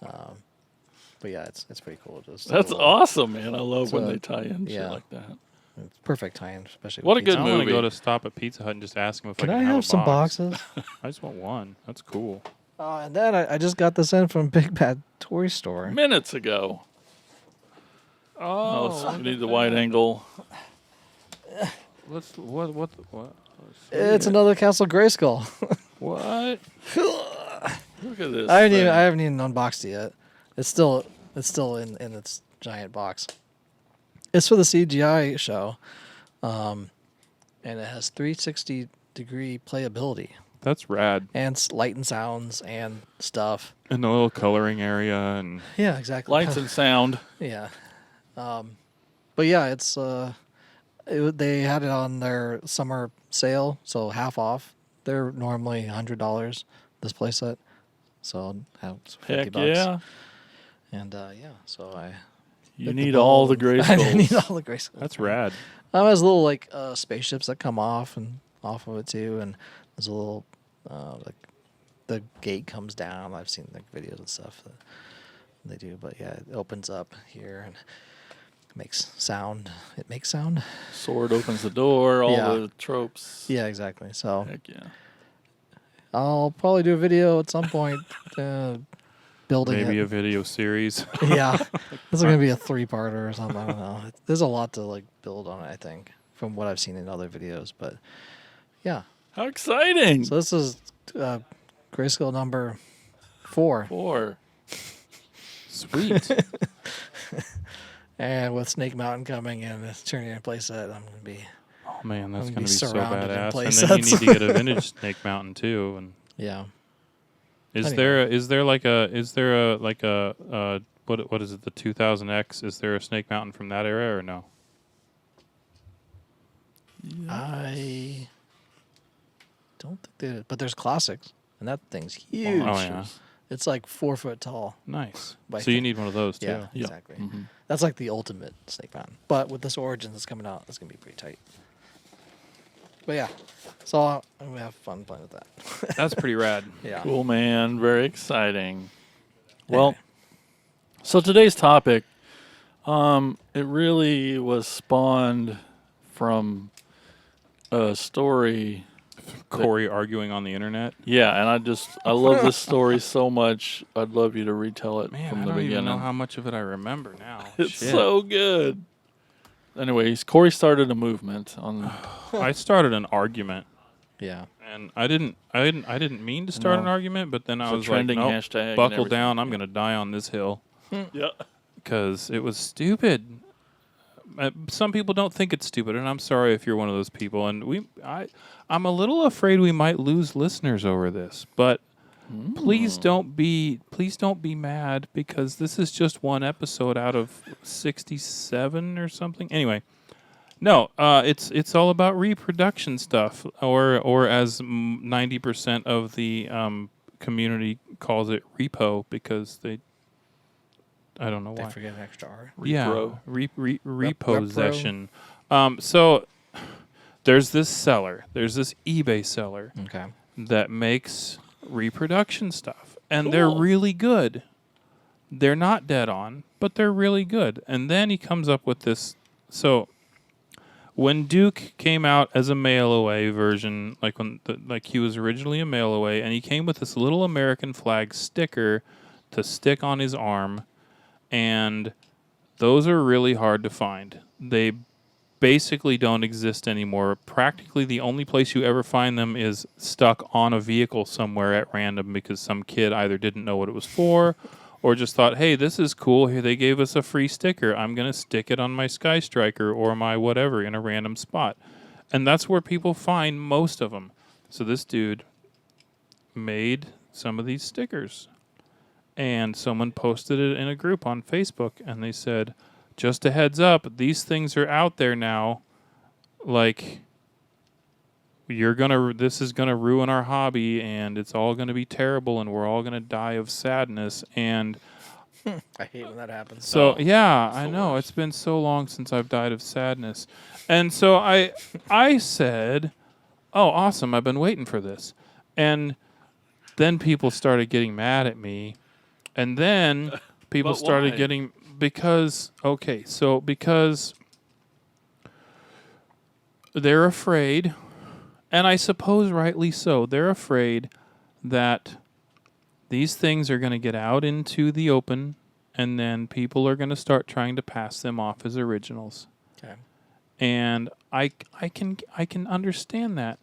But yeah, it's pretty cool. Just That's awesome, man. I love when So, they tie in shit yeah. like that. It's perfect tie-in, especially. What with a good I pizza. want to movie. go to stop at Pizza Hut and just ask him if Can I I can have a some box. boxes? I just want one. That's cool. And then I just got this in from Big Bad Toy Store. Minutes ago. Oh, so we need the wide angle. Let's what? It's another Castle Grayskull. What? Look at this. I thing. haven't even unboxed it yet. It's still in its giant box. It's for the CGI show, and it has 360-degree playability That's rad. and light and sounds and stuff. And the little coloring area and Yeah, exactly. Lights and sound. Yeah. But yeah, they had it on their summer sale, so half off. They're normally $100 this playset, so it's 50 Heck bucks. yeah. And yeah, so I You Like need bow. all the gray I need skulls. all the gray skulls. That's rad. There's little like spaceships that come off of it too, and there's a little like the gate comes down. I've seen like videos and stuff that they do, but yeah, it opens up here and makes sound. It makes sound. Sword opens the door. All Yeah. the tropes. Yeah, exactly. So Heck yeah. I'll probably do a video at some point building Maybe it. a video series. Yeah, this is gonna be a 3-parter or something. I don't know. There's a lot to like build on it, I think, from what I've seen in other videos. But yeah, How exciting! so this is grayscale number 4, 4. Sweet. and with Snake Mountain coming and turning in playset, I'm gonna be Oh man, that's I'm gonna be so surrounded in badass. play And then you sets. need to get a vintage Snake Mountain too. And yeah. is Anyway. there like a what is it, the 2000X? Is there a Snake Mountain from that era or no? I don't think they did, but there's classics, and that thing's huge. Oh yeah, It's like 4 foot tall. nice. By So you thing. need one of those too. Yeah, Yeah. exactly. Mhm. That's like the ultimate Snake Mountain. But with this Origins that's coming out, it's gonna be pretty tight. But yeah, so I'm gonna have fun playing with that. That's pretty rad. Yeah. Cool, man. Very exciting. Well, Anyway. so today's topic, it really was spawned from a story. Corey arguing on the internet. Yeah, and I love this story so much. I'd love you to retell it Man, from I the don't beginning. even know how much of it I remember now. It's Shit. so good. Anyways, Corey started a movement on. I started an argument, Yeah. and I didn't mean to start No. an argument, but then I It's a was like, trending nope, hashtag and buckle everything. down. I'm gonna die on this hill Yeah. because it was stupid. Some people don't think it's stupid, and I'm sorry if you're one of those people. And I'm a little afraid we might lose listeners over this, but please don't be mad because this is just one episode out of 67 or something. Anyway, no, it's all about reproduction stuff, or as 90% of the community calls it, repo, because I don't know They why. forget an extra R. Repro. Yeah, repossession. So there's this eBay seller Okay. that makes reproduction stuff, and they're really good. They're not dead on, but they're really good. And then he comes up with this. So when Duke came out as a mail away version, like he was originally a mail away, and he came with this little American flag sticker to stick on his arm. And those are really hard to find. They basically don't exist anymore. Practically the only place you ever find them is stuck on a vehicle somewhere at random because some kid either didn't know what it was for or just thought, hey, this is cool. Here, they gave us a free sticker. I'm going to stick it on my Sky Striker or my whatever in a random spot. And that's where people find most of them. So this dude made some of these stickers. And someone posted it in a group on Facebook, and they said, just a heads up, these things are out there now. Like, this is gonna ruin our hobby, and it's all gonna be terrible, and we're all gonna die of sadness. And I hate when that happens. so, yeah, it's I the know. worst. It's been so long since I've died of sadness. And so I said, oh, awesome, I've been waiting for this. And then people started getting mad at me. And then people But started why? getting, because they're afraid, and I suppose rightly so, they're afraid that these things are going to get out into the open, and then people are going to start trying to pass them off as originals. Okay. And I can understand that.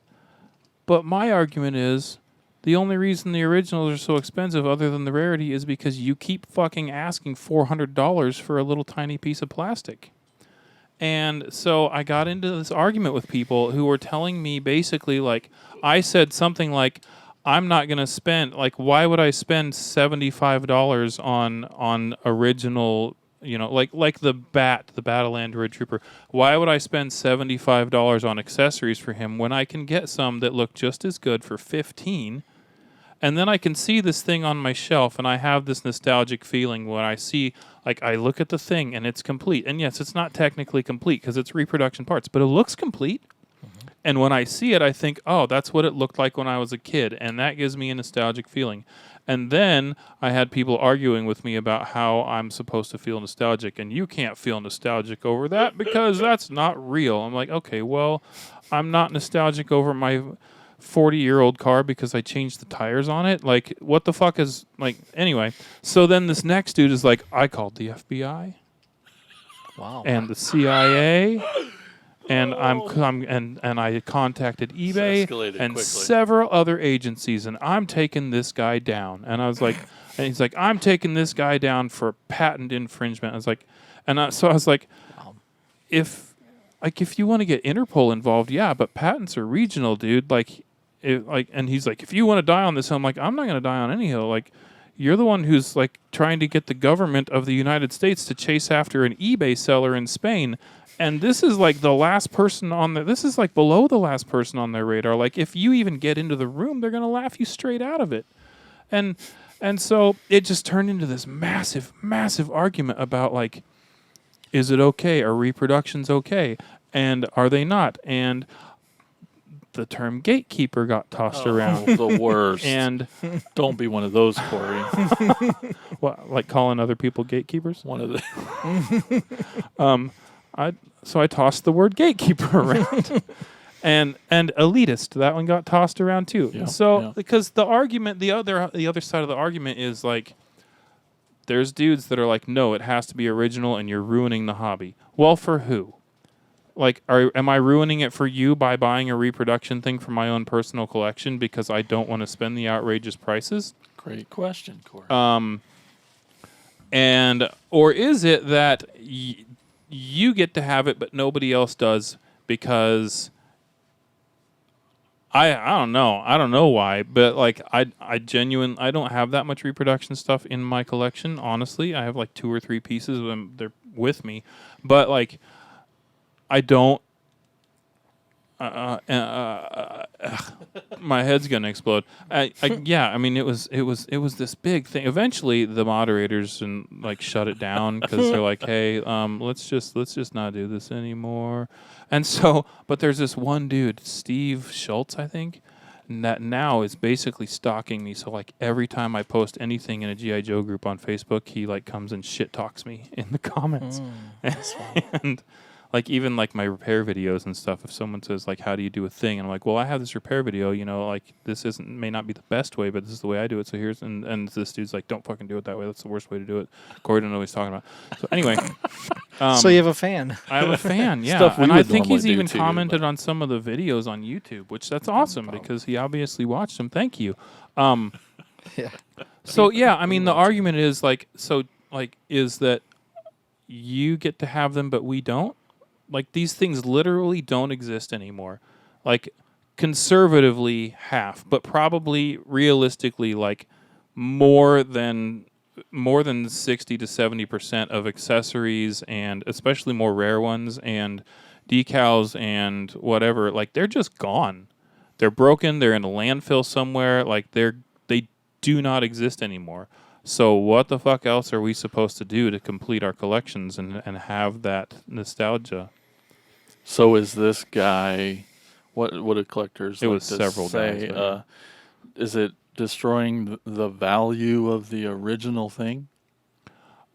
But my argument is, the only reason the originals are so expensive, other than the rarity, is because you keep fucking asking $400 for a little tiny piece of plastic. And so I got into this argument with people who were telling me basically, like, I said something like, I'm not going to spend, like, why would I spend $75 on original, like the Battle Android Trooper. Why would I spend $75 on accessories for him when I can get some that look just as good for $15? And then I can see this thing on my shelf, and I have this nostalgic feeling when I see, like, I look at the thing, and it's complete. And yes, it's not technically complete because it's reproduction parts, but it looks complete. And when I see it, I think, oh, that's what it looked like when I was a kid. And that gives me a nostalgic feeling. And then I had people arguing with me about how I'm supposed to feel nostalgic. And you can't feel nostalgic over that because that's not real. I'm like, okay, well, I'm not nostalgic over my 40-year-old car because I changed the tires on it. Like, what the fuck is, like, anyway. So then this next dude is like, I called the FBI. Wow. And the CIA. And and I contacted eBay escalated and quickly. several other agencies, and I'm taking this guy down. And I was like, and he's like, I'm taking this guy down for patent infringement. I was like, so I was like, if you want to get Interpol involved, yeah, but patents are regional, dude. And he's like, if you want to die on this hill, I'm like, I'm not going to die on any hill. Like, you're the one who's like trying to get the government of the United States to chase after an eBay seller in Spain. And this is like the last person on this is like below the last person on their radar. Like, if you even get into the room, they're going to laugh you straight out of it. And so it just turned into this massive, massive argument about, like, is it okay? Are reproductions okay? And are they not? And the term gatekeeper got tossed around. The worst. And Don't be one of those, Corey. what, like calling other people gatekeepers? One of the. So I tossed the word gatekeeper around. And elitist, that one got tossed around too. Yeah, So yeah. because the argument, the other side of the argument is like, there's dudes that are like, no, it has to be original, and you're ruining the hobby. Well, for who? Like, am I ruining it for you by buying a reproduction thing for my own personal collection because I don't want to spend the outrageous prices? Great question, Corey. Or is it that you get to have it, but nobody else does because I don't know. I don't know why, but like I don't have that much reproduction stuff in my collection. Honestly, I have like 2 or 3 pieces of them. They're with me, but like I don't. My head's gonna explode. Yeah, I mean it was this big thing. Eventually, the moderators and like shut it down because they're like, hey, let's just not do this anymore. And so, but there's this one dude, Steve Schultz, I think, that now is basically stalking me. So like every time I post anything in a GI Joe group on Facebook, he like comes and shit talks me in the comments. And like even like my repair videos and stuff, if someone says like, how do you do a thing? And I'm like, well, I have this repair video, you know, like this may not be the best way, but this is the way I do it. So here's, and this dude's like, don't fucking do it that way. That's the worst way to do it. Corey don't know what he's talking about. So anyway. So you have a fan. I have a fan, yeah. Stuff we And I would think he's normally do even too, commented but- on some of the videos on YouTube, which that's awesome because he obviously watched them. Thank you. Yeah. So yeah, I mean the argument is like, is that you get to have them but we don't? Like these things literally don't exist anymore. Like conservatively half, but probably realistically like more than 60 to 70% of accessories, and especially more rare ones and decals and whatever, like they're just gone. They're broken, they're in a landfill somewhere, like they do not exist anymore. So what the fuck else are we supposed to do to complete our collections and have that nostalgia? So is this guy? What do collectors? It like was to several say? guys, but Is it destroying the value of the original thing?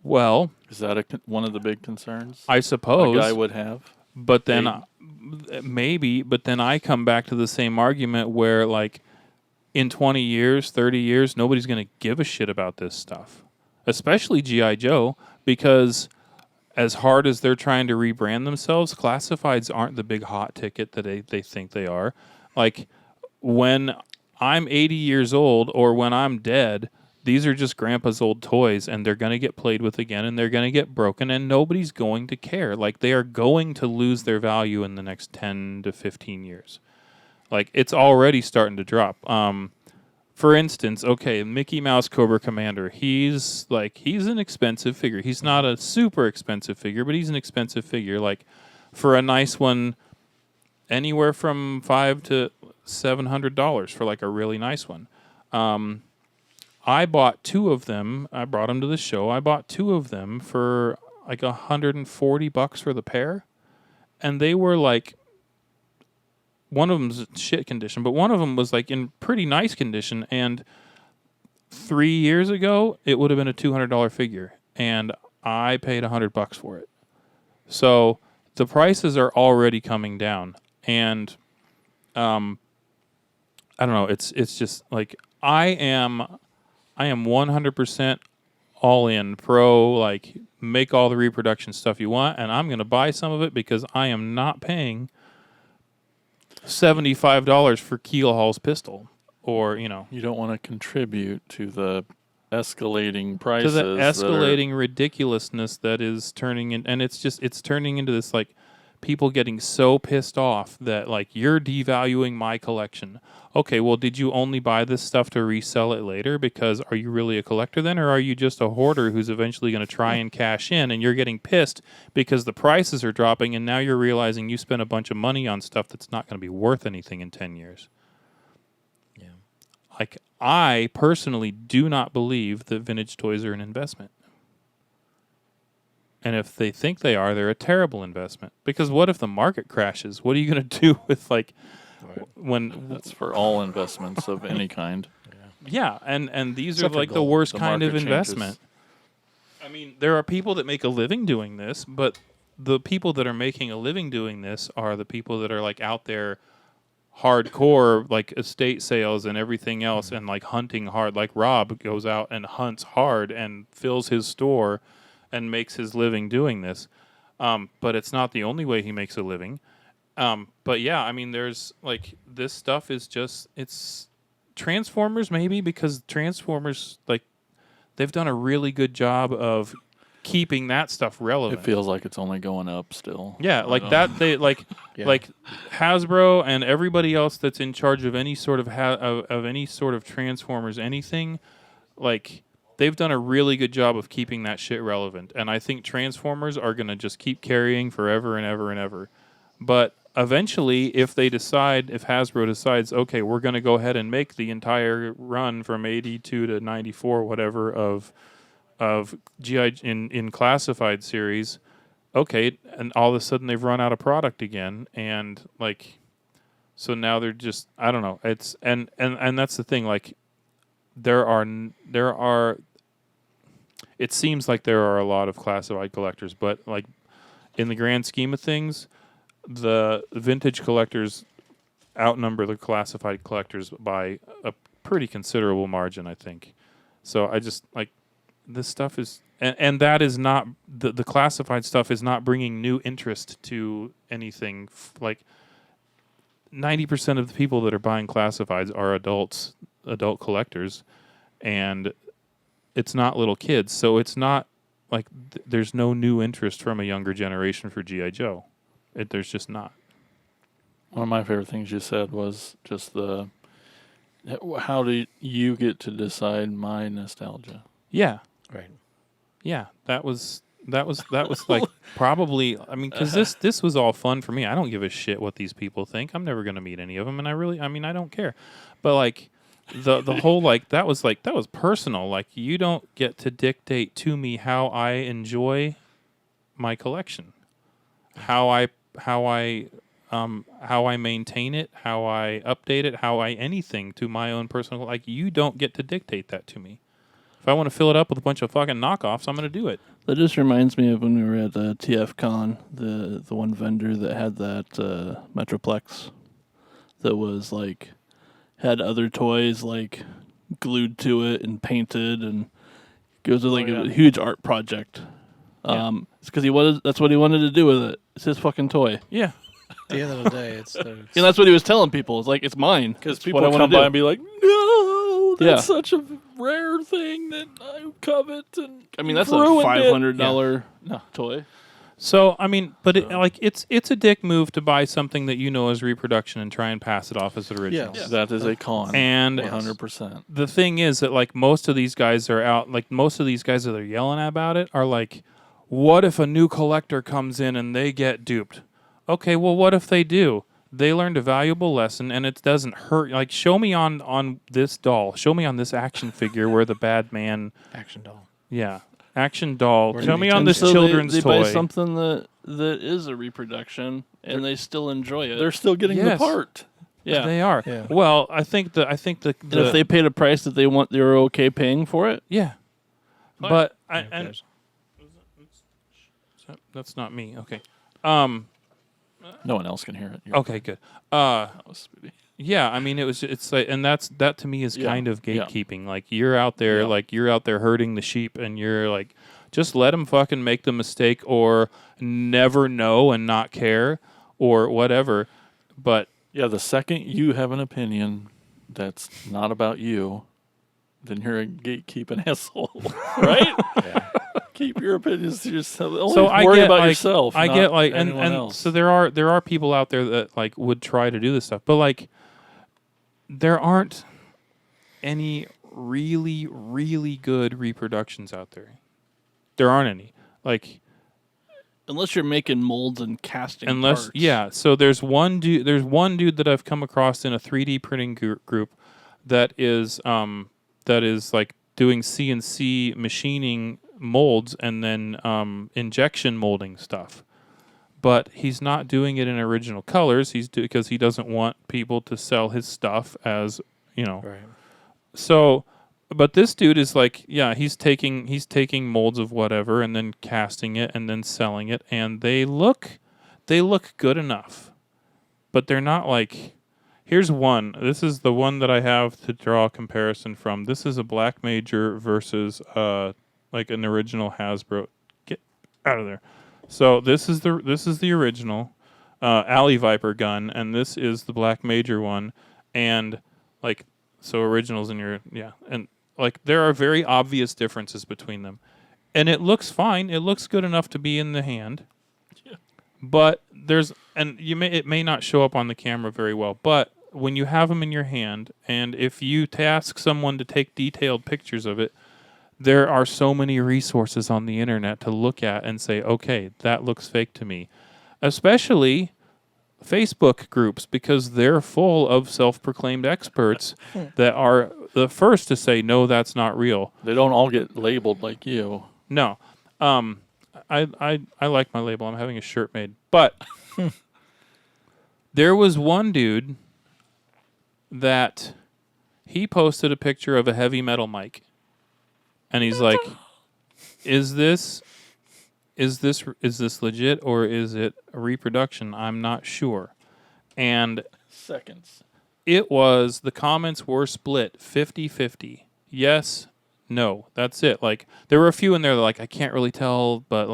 Well, Is that one of the big concerns I a suppose, guy would have? but then maybe, but then I come back to the same argument where like in 20 years, 30 years, nobody's going to give a shit about this stuff, especially G.I. Joe, because as hard as they're trying to rebrand themselves, classifieds aren't the big hot ticket that they think they are. Like when I'm 80 years old or when I'm dead, these are just grandpa's old toys and they're going to get played with again and they're going to get broken and nobody's going to care. Like they are going to lose their value in the next 10 to 15 years. Like it's already starting to drop. For instance, okay, Mickey Mouse Cobra Commander, he's an expensive figure. He's not a super expensive figure, but he's an expensive figure. Like for a nice one, anywhere from $500 to $700 for like a really nice one. I bought 2 of them. I brought them to the show. I bought 2 of them for like $140 for the pair, and they were like, one of them's shit condition, but one of them was like in pretty nice condition. And 3 years ago, it would have been a $200 figure, and I paid $100 for it. So the prices are already coming down, and I don't know. It's just like I am 100% all in pro. Like, make all the reproduction stuff you want, and I'm going to buy some of it because I am not paying $75 for Keelhall's pistol, or You don't want to contribute to the escalating to prices. the escalating ridiculousness that is turning in, and it's turning into this like people getting so pissed off that like you're devaluing my collection. Okay, well, did you only buy this stuff to resell it later? Because are you really a collector then, or are you just a hoarder who's eventually going to try and cash in, and you're getting pissed because the prices are dropping, and now you're realizing you spent a bunch of money on stuff that's not going to be worth anything in 10 years? Yeah. Like, I personally do not believe that vintage toys are an investment. And if they think they are, they're a terrible investment. Because what if the market crashes? What are you going to do with, like, when... That's for all investments of any kind. Yeah, and these Except are, for like, the gold. worst The kind of market investment. changes. I mean, there are people that make a living doing this, but the people that are making a living doing this are the people that are, like, out there hardcore, like, estate sales and everything else, and, like, hunting hard. Like, Rob goes out and hunts hard and fills his store and makes his living doing this. But it's not the only way he makes a living. But yeah, I mean, there's like, this stuff is just, it's Transformers maybe, because Transformers, like, they've done a really good job of keeping that stuff relevant. It feels like it's only going up still. Yeah, like that, they like, Yeah. like Hasbro and everybody else that's in charge of any sort of any sort of Transformers anything, like, they've done a really good job of keeping that shit relevant. And I think Transformers are going to just keep carrying forever and ever and ever. But eventually, if Hasbro decides, okay, we're going to go ahead and make the entire run from 82 to 94, whatever, of GI in classified series, okay, and all of a sudden they've run out of product again. And, like, so now they're just, I don't know. It's, and that's the thing, like, there are it seems like there are a lot of classified collectors, but like in the grand scheme of things, the vintage collectors outnumber the classified collectors by a pretty considerable margin, I think. So I just like, this stuff is, and that is not, the classified stuff is not bringing new interest to anything. Like 90% of the people that are buying classifieds are adult collectors, and it's not little kids, so it's not like there's no new interest from a younger generation for G.I. Joe. There's just not. One of my favorite things you said was just how do you get to decide my nostalgia? Yeah, Right. yeah. That was like probably. I mean, because this was all fun for me. I don't give a shit what these people think. I'm never gonna meet any of them, and I don't care. But like, the whole that was personal. Like, you don't get to dictate to me how I enjoy my collection, how I maintain it, how I update it, how I anything to my own personal. Like, you don't get to dictate that to me. If I want to fill it up with a bunch of fucking knockoffs, I'm going to do it. That just reminds me of when we were at TFCon, the one vendor that had that Metroplex that was like, had other toys like glued to it and painted, and it was like a huge art project. It's because that's what he wanted to do with it. It's his fucking toy. Yeah. At the end of the day, it's And that's what he was telling people. It's like, it's mine. Because It's people what I would wanna come by do. and be like, no, that's Yeah. such a rare thing that I covet. And I mean, that's a ruined it." $500 toy. So I mean, but it's a dick move to buy something that you know is reproduction and try and pass it off as original. Yes. That is a con. And 100%. the thing is that like most of these guys are out. Like most of these guys that are yelling about it are like, what if a new collector comes in and they get duped? Okay, well, what if they do? they learned a valuable lesson, and it doesn't hurt. Like, show me on this doll. Show me on this action figure where the bad man. Action doll. Yeah, action doll. Where Show did me he on turn this to? So children's they toy. buy something that is a reproduction, and they still enjoy it. They're still getting the Yes. part. Yeah. They are. Yeah. Well, I think the And if they paid a price that they're okay paying for it. yeah. Fine. But Yeah, and there's- that's not me. Okay. No one else can hear it. Okay. Good. Oh, sweetie. Yeah, I mean, it's like, and that to me is Yeah, kind of yeah. gatekeeping. Like, you're out there, herding the sheep, and you're like, just let them fucking make the mistake, or never know and not care, or whatever. But Yeah, the second you have an opinion that's not about you, then you're a gatekeeping asshole, right? Yeah. Keep your opinions to yourself. Only so I worry get about like, yourself. I not get like, and anyone else. so there are people out there that like would try to do this stuff, but like, there aren't any really, really good reproductions out there. There aren't any. Like, Unless you're making molds and casting parts. yeah. So there's one dude that I've come across in a 3D printing group that is like doing CNC machining molds and then injection molding stuff. But he's not doing it in original colors. Because he doesn't want people to sell his stuff as, Right. So, but this dude is like, yeah, he's taking molds of whatever and then casting it and then selling it, and they look good enough, but they're not like. Here's one. This is the one that I have to draw a comparison from. This is a Black Major versus like an original Hasbro. Get out of there. So this is the original Alley Viper gun, and this is the Black Major one, and like. So originals in your, and like there are very obvious differences between them. And it looks fine. It looks good enough to be in the hand. Yeah. But it may not show up on the camera very well, but when you have them in your hand, and if you task someone to take detailed pictures of it, there are so many resources on the internet to look at and say, okay, that looks fake to me. Especially Facebook groups, because they're full of self-proclaimed experts that are the first to say, no, that's not real. They don't all get labeled like you. No. I like my label. I'm having a shirt made. But there was one dude that he posted a picture of a heavy metal mic. And he's like, is this legit or is it a reproduction? I'm not sure. And Seconds. the comments were split 50-50. Yes, no. That's it. Like, there were a few in there that like, I can't really tell, but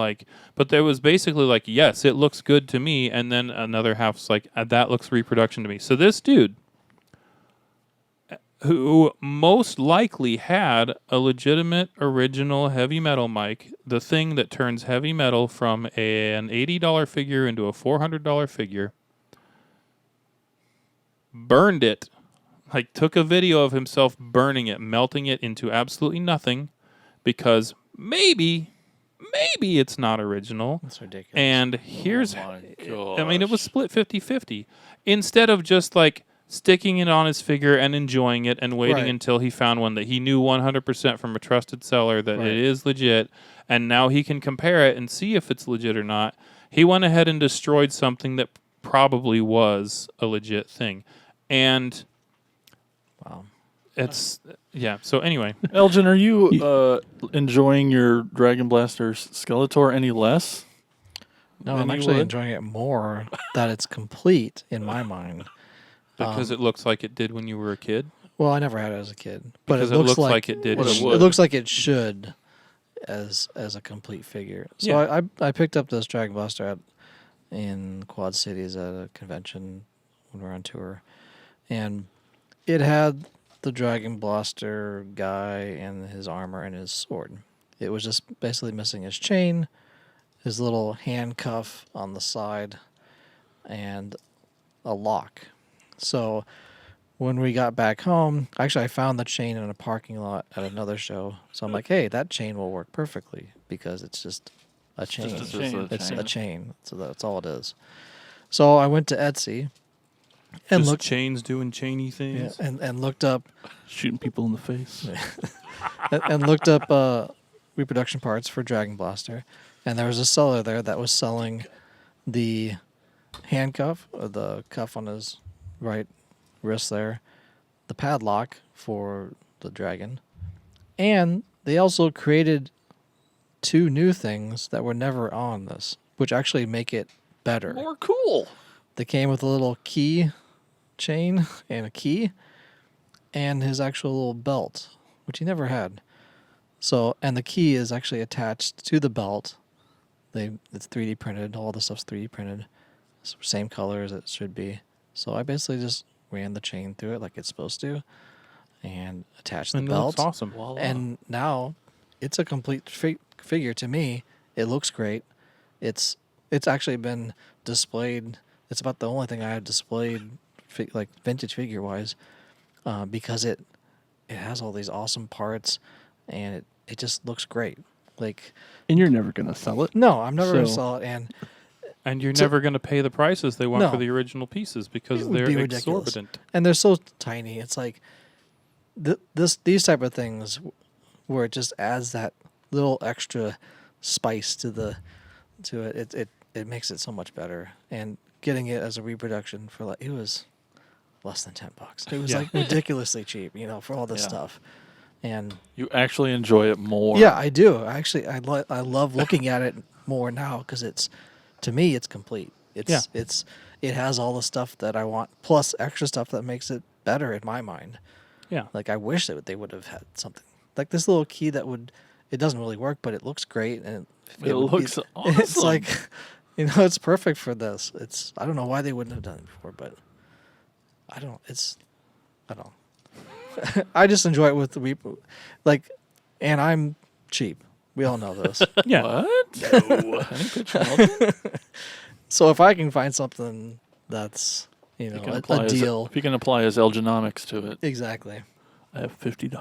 there was basically like, yes, it looks good to me. And then another half's like, that looks reproduction to me. So this dude, who most likely had a legitimate original heavy metal mic, the thing that turns heavy metal from an $80 figure into a $400 figure, burned it, like took a video of himself burning it, melting it into absolutely nothing, because maybe it's not original. That's ridiculous. And here's, my I mean, it was split 50-50. Instead of just like sticking it on his figure and enjoying it and waiting Right. until he found one that he knew 100% from a trusted seller that Right. it is legit, and now he can compare it and see if it's legit or not, he went ahead and destroyed something that probably was a legit thing. And Wow. it's, yeah, so anyway. Elgin, are you enjoying your Dragon Blaster Skeletor any less? No, than I'm you actually would? enjoying it more that it's complete in my mind. Because it looks like it did when you were a kid? Well, I never had it as a kid, but Because it looks like it did. What when it you- would. it looks like it should as a complete figure. So Yeah. I picked up this Dragon Blaster in Quad Cities at a convention when we were on tour, and it had the Dragon Blaster guy and his armor and his sword. It was just basically missing his chain, his little handcuff on the side, and a lock. So when we got back home, actually I found the chain in a parking lot at another show. So I'm like, hey, that chain will work perfectly because it's just a chain. just a chain. It's a chain. So that's all it is. So I went to Etsy And Just looked chains doing chainy yeah, things. and looked up Shooting people in the face. and looked up reproduction parts for Dragon Blaster, and there was a seller there that was selling the handcuff, or the cuff on his right wrist there, the padlock for the dragon, and they also created 2 new things that were never on this, which actually make it better. More cool. They came with a little key chain and a key, and his actual little belt, which he never had. So, and the key is actually attached to the belt. It's 3D printed. All the stuff's 3D printed. Same color as it should be. So I basically just ran the chain through it like it's supposed to, and attached the And it belt. looks awesome. And now it's a complete figure to me. It looks great. It's actually been displayed. It's about the only thing I have displayed, like vintage figure wise, because it has all these awesome parts, and it just looks great. Like, And you're never going to sell it. no, I'm never gonna So- sell it, And you're never going to pay the prices they want No. for the original pieces because It would they're be ridiculous. exorbitant. and they're so tiny. It's like these type of things where it just adds that little extra spice to it. It makes it so much better. And getting it as a reproduction for it was less than $10. It was Yeah. like ridiculously cheap, for all this Yeah. stuff. And You actually enjoy it more. yeah, I do. Actually, I love looking at it more now because to me it's complete. It has all the stuff that I want plus extra stuff that makes it better in my mind. Yeah. Like I wish that they would have had something like this little key that would. It doesn't really work, but it looks great and It would be- looks awesome. It's like, it's perfect for this. I don't know why they wouldn't have done it before, but I don't. I just enjoy it with the repo, and I'm cheap. We all know this. Yeah. What? No. I think pitch Melton. So if I can find something that's You can a apply his- deal, If you can apply his algenomics to it. exactly, I have $50.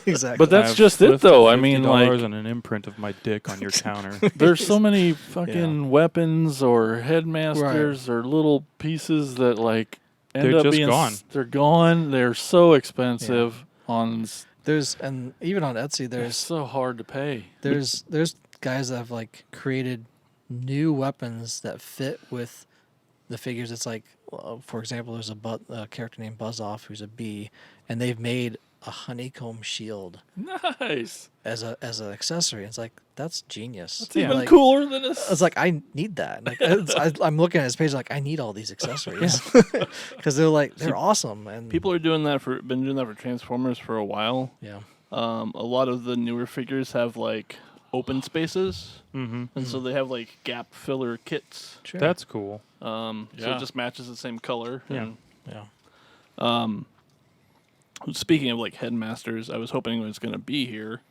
exactly. But that's just it, though. I mean, like, $50 and an imprint of my dick on your counter. there's so many fucking weapons or headmasters or little pieces that, like, end They're up just being gone. They're gone. They're so expensive and even on Etsy, they're there's so hard to pay. there's guys that have like created new weapons that fit with the figures. It's like, for example, there's a character named Buzz Off who's a bee, and they've made a honeycomb shield Nice. as an accessory. It's like that's genius. It's even Like, cooler than a I was like, I need that. Like, I'm looking at his page, like I need all these accessories because they're awesome. And People are doing that been doing that for Transformers for a while. yeah, A lot of the newer figures have like open spaces, Mm-hmm. and so they have like gap filler kits. sure. That's cool. So Yeah. it just matches the same color. Yeah. And, yeah. speaking of like headmasters, I was hoping it was going to be here.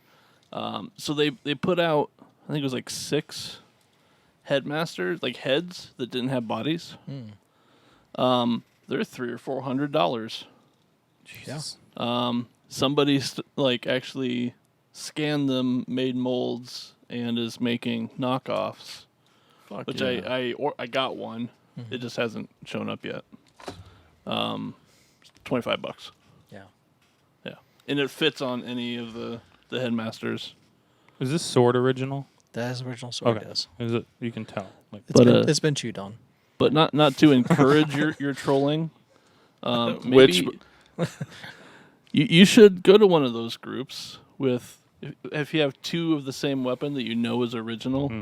So they put out, I think it was like 6 headmasters, like heads that didn't have bodies. They're $300 or $400. Jesus. Somebody like actually scanned them, made molds, and is making knockoffs. fuck Which yeah. I got one. It just hasn't shown up yet. $25. Yeah. Yeah, and it fits on any of the headmasters. Is this sword original? That is original sword. Okay. Yes. Is it? You can tell. Like, It's But, been, uh, it's been chewed on. But not to encourage your trolling. Which- Maybe you should go to one of those groups with if you have 2 of the same weapon that you know is original.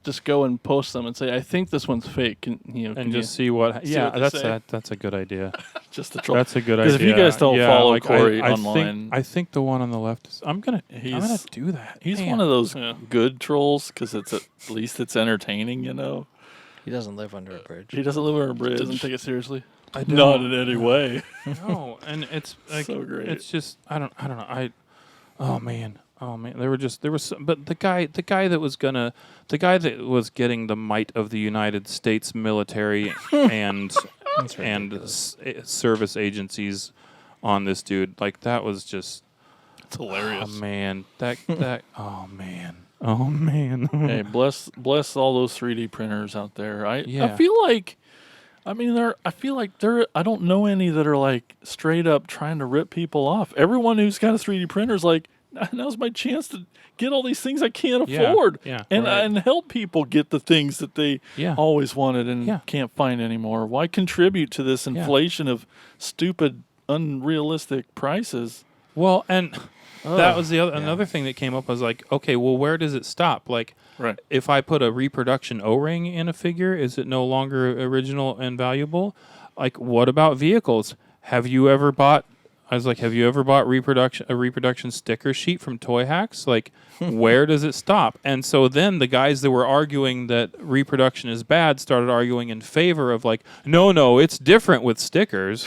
Just go and post them and say, "I think this one's fake." Can and just see what. see Yeah, what they that's say? that's a good idea. just to troll. That's a good 'Cause idea. if you guys don't Yeah, follow like, Corey I online- I think the one on the left is. I'm gonna He's- do that. He's Man. one of those Yeah. good trolls because at least it's entertaining, you know. He doesn't live under a bridge. He doesn't live on a bridge. Doesn't take it seriously. I Not don't- in any way. No, and it's like So great. it's just I don't know. Oh man. There was but the guy that was getting the might of the United States military and service agencies on this dude, like that was just It's hilarious. oh man. That oh man. Oh man. Hey, bless all those 3D printers out there. I Yeah. feel like, I don't know any that are like straight up trying to rip people off. Everyone who's got a 3D printer is like, now's my chance to get all these things I can't Yeah, afford, yeah, and right. and help people get the things that they Yeah. always wanted and Yeah. can't find anymore. Why contribute to this inflation of stupid, unrealistic prices? Well, and that was another thing that came up. I was like, okay, well, where does it stop? Like, Right. if I put a reproduction O-ring in a figure, is it no longer original and valuable? Like, what about vehicles? Have you ever bought a reproduction sticker sheet from Toy Hacks? Like, where does it stop? And so then the guys that were arguing that reproduction is bad started arguing in favor of like, no, it's different with stickers.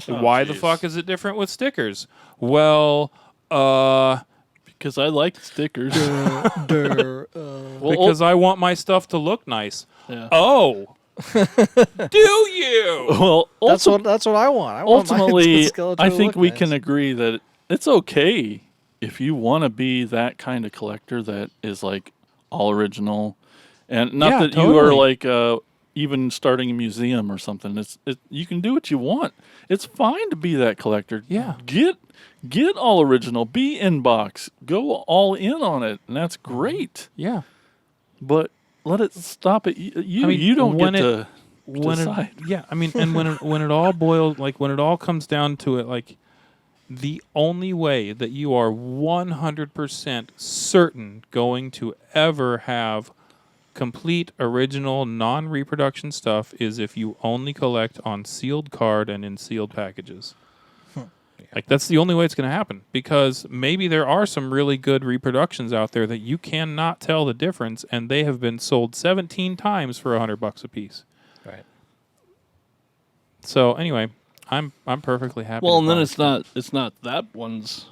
Why the fuck is it different with stickers? Well, Because I like stickers. because I want my stuff to look nice. Yeah. Oh. Do you? Well, That's what I want. I want my ultimately, skeleton I to think look we nice. can agree that it's okay if you want to be that kind of collector that is like all original, and not Yeah, that you are totally. like even starting a museum or something. You can do what you want. It's fine to be that collector. Yeah. Get all original. Be inbox. Go all in on it, and that's great. Yeah. But let it stop at you. I mean, You don't when get it- to When decide. I mean, and when it all boils, like when it all comes down to it, like the only way that you are 100% certain going to ever have complete original non-reproduction stuff is if you only collect on sealed card and in sealed packages. Like that's the only way it's going to happen, because maybe there are some really good reproductions out there that you cannot tell the difference, and they have been sold 17 times for $100 a piece. Right. So anyway, I'm perfectly happy. Well, to and then buy it's not that one's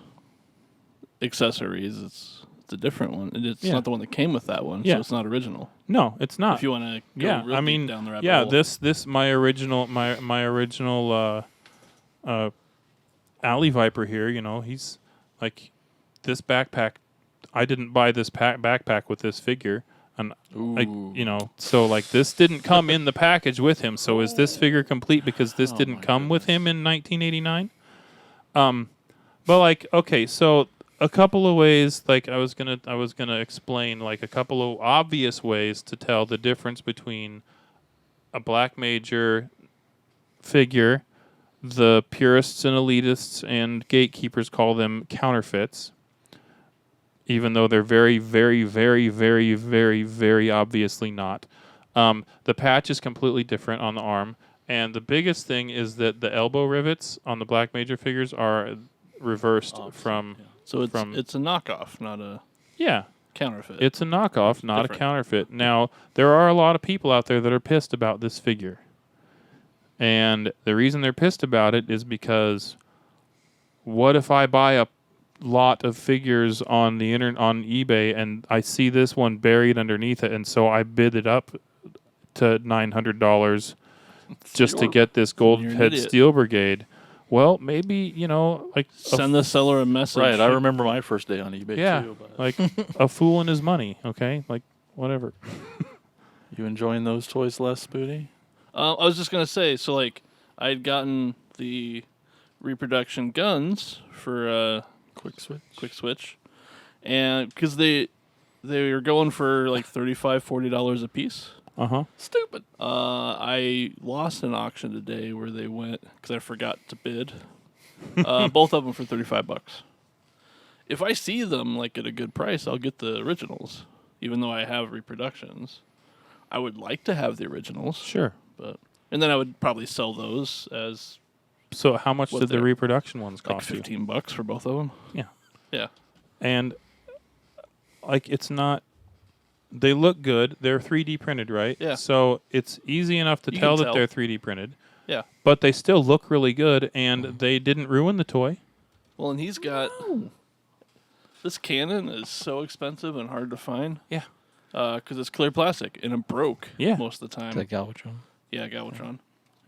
accessories. It's a different one. It's Yeah. not the one that came with that one, Yeah. so it's not original. No, it's not. If you want to go Yeah, real I deep mean, down the rabbit yeah, hole. this my original Alley Viper here. You know, he's like this backpack. I didn't buy this backpack with this figure, and like so like this didn't come in the package with him. So is this figure complete because this didn't come with him in 1989? But like, okay, so a couple of ways, like I was gonna explain like a couple of obvious ways to tell the difference between a Black Major figure. The purists and elitists and gatekeepers call them counterfeits, even though they're very, very, very, very, very, very obviously not. The patch is completely different on the arm, and the biggest thing is that the elbow rivets on the Black Major figures are reversed from. So it's from- it's a knockoff, not a Yeah, counterfeit. it's a knockoff, not different. a counterfeit. Now, there are a lot of people out there that are pissed about this figure. And the reason they're pissed about it is because what if I buy a lot of figures on the internet on eBay and I see this one buried underneath it, and so I bid it up to $900 just to get this gold You're an head idiot. Steel Brigade? Well, maybe, like Send the seller a message. Right, I remember my first day on eBay yeah, too. But like a fool and his money. Okay, like whatever. you enjoying those toys less, Spooty? I was just gonna say, so like I had gotten the reproduction guns for quick switch, and because they were going for like $35-$40 a piece. Stupid. I lost an auction today where they went because I forgot to bid. Both of them for $35. If I see them like at a good price, I'll get the originals, even though I have reproductions. I would like to have the originals. Sure. And then I would probably sell those as So how much What did the they're- reproduction ones like cost you? $15 for both of them. Yeah. Yeah. And like it's not they look good. They're 3D printed, right? Yeah. So it's easy enough to You tell can that tell. they're 3D printed. Yeah. But they still look really good, and they didn't ruin the toy. Well, and he's got this cannon is so expensive and hard to find. Yeah. Because it's clear plastic and it broke. Yeah. Most of the time. Like Galvatron. Yeah, Galvatron.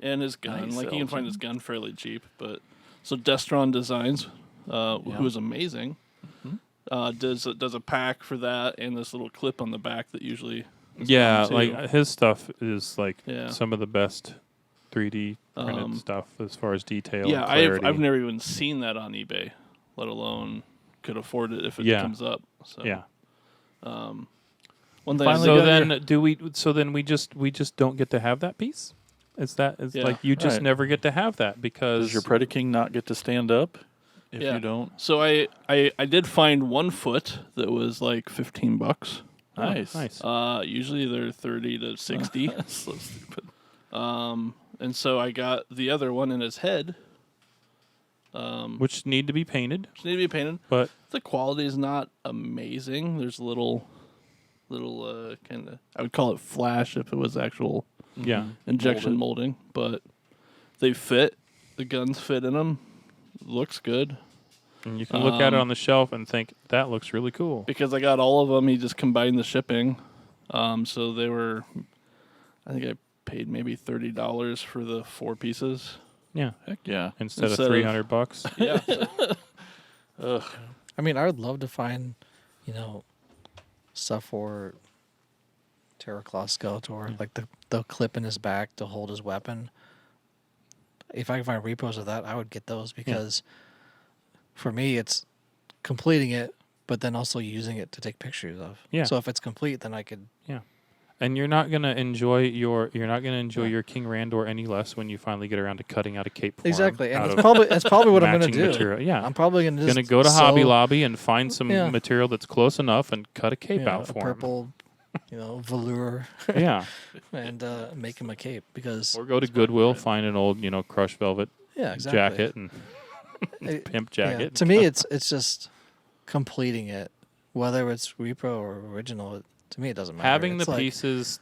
And his gun. Nice, like you can find Elton. his gun fairly cheap. But so Destron Designs, who is amazing. does a pack for that and this little clip on the back that usually. Yeah, too. like his stuff is like Yeah. some of the best 3D printed stuff as far as detail. Yeah, and clarity. I've never even seen that on eBay, let alone could afford it if it comes up. So, Yeah. One thing. So then we just don't get to have that piece? Yeah, like you just right. never get to have that because Does your Predaking not get to stand up if Yeah. you don't? So I did find one foot that was like $15. Nice. nice. Usually they're 30 to 60. So stupid. And so I got the other one in his head. Which need to be painted, Which need to be painted. but The quality is not amazing. There's a little kind of, I would call it flash if it was actual yeah. injection molding, but they fit. The guns fit in them. Looks good. And you can look at it on the shelf and think that looks really cool. Because I got all of them, he just combined the shipping. So they were, I think I paid maybe $30 for the 4 pieces. Yeah. Heck yeah. Instead of Instead of- $300. Yeah. Ugh. I mean, I would love to find, stuff for Terraclaw Skeletor, like the clip in his back to hold his weapon. If I can find repos of that, I would get those because for me, it's completing it, but then also using it to take pictures of. Yeah. So if it's complete, then I could. Yeah. And you're not gonna enjoy your your King Randor any less when you finally get around to cutting out a cape for him Exactly, and out that's of probably what I'm gonna matching do. material. Yeah. I'm probably gonna just Go to Hobby sew, Lobby and find some Yeah. material that's close enough and cut a cape out a for purple, velour, him. Yeah. and make him a cape because Or go to Goodwill, find an old, crushed velvet yeah, exactly. jacket and It- pimp yeah, jacket. to me, it's just completing it, whether it's repro or original. To me, it doesn't matter. Having It's the like, pieces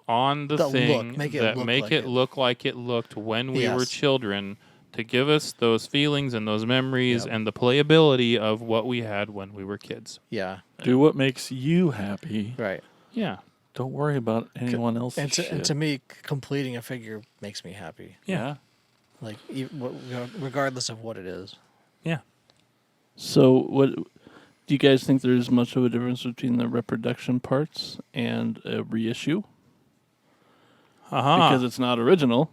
on the that thing look, make it that look make like it it. look like it looked when we were Yes. children to give us those feelings and those memories Yep. and the playability of what we had when we were kids. Yeah, Do what makes you happy. right. Yeah. Don't worry about anyone else's And shit. to me, completing a figure makes me happy. Yeah. Like regardless of what it is. Yeah. So what do you guys think there's much of a difference between the reproduction parts and a reissue? Because it's not original.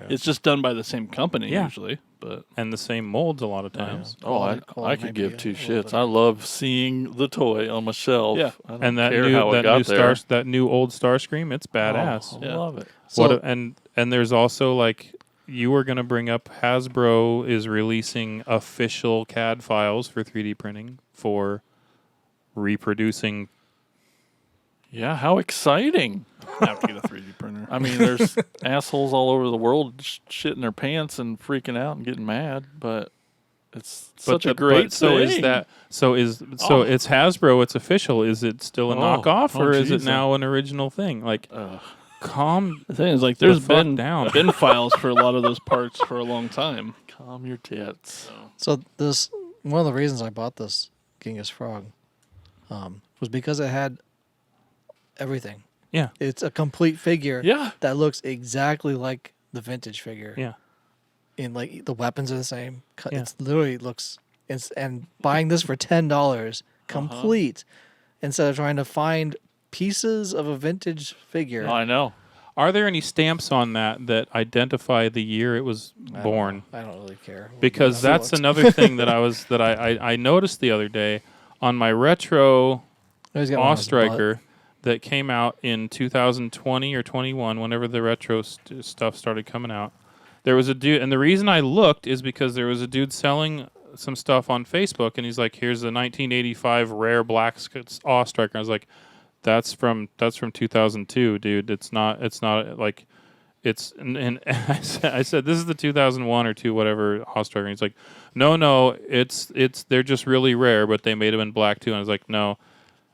It's just done by the same company Yeah. usually, but And the same molds a lot of times. I Quality could maybe give a two little shits. bit. I love seeing the toy on my shelf. Yeah. I don't And that care new how it got there. that new old Starscream, it's badass. Oh, I Yeah. love it. So, and there's also like you were going to bring up Hasbro is releasing official CAD files for 3D printing for reproducing. Yeah, how exciting. I have to get a 3D printer. I mean, there's assholes all over the world shitting their pants and freaking out and getting mad, but it's such a great so thing. is that Oh. it's Hasbro, it's official. Is it still a knockoff or is it geez, now an original thing? Like Ugh. calm The thing is, like, there's fuck been down. bin files for a lot of those parts for a long time. Calm your tits. So this one of the reasons I bought this Genghis Frog was because it had everything. Yeah. It's a complete figure Yeah. that looks exactly like the vintage figure. Yeah. And like the weapons are the same. Yeah. It's literally looks and buying this for $10 complete instead of trying to find pieces of a vintage figure. I know. Are there any stamps on that identify the year it was born? I don't really care. Because that's another thing that I noticed the other day on my retro Awe Striker that came out in 2020 or 21, whenever the retro stuff started coming out. There was a dude, and the reason I looked is because there was a dude selling some stuff on Facebook, and he's like, "Here's a 1985 rare black Awe Striker." I was like, "That's from 2002, dude. It's not like." And I said this is the 2001 or 2 whatever Awe Striker. And he's like, no, it's they're just really rare, but they made them in black too. And I was like, no,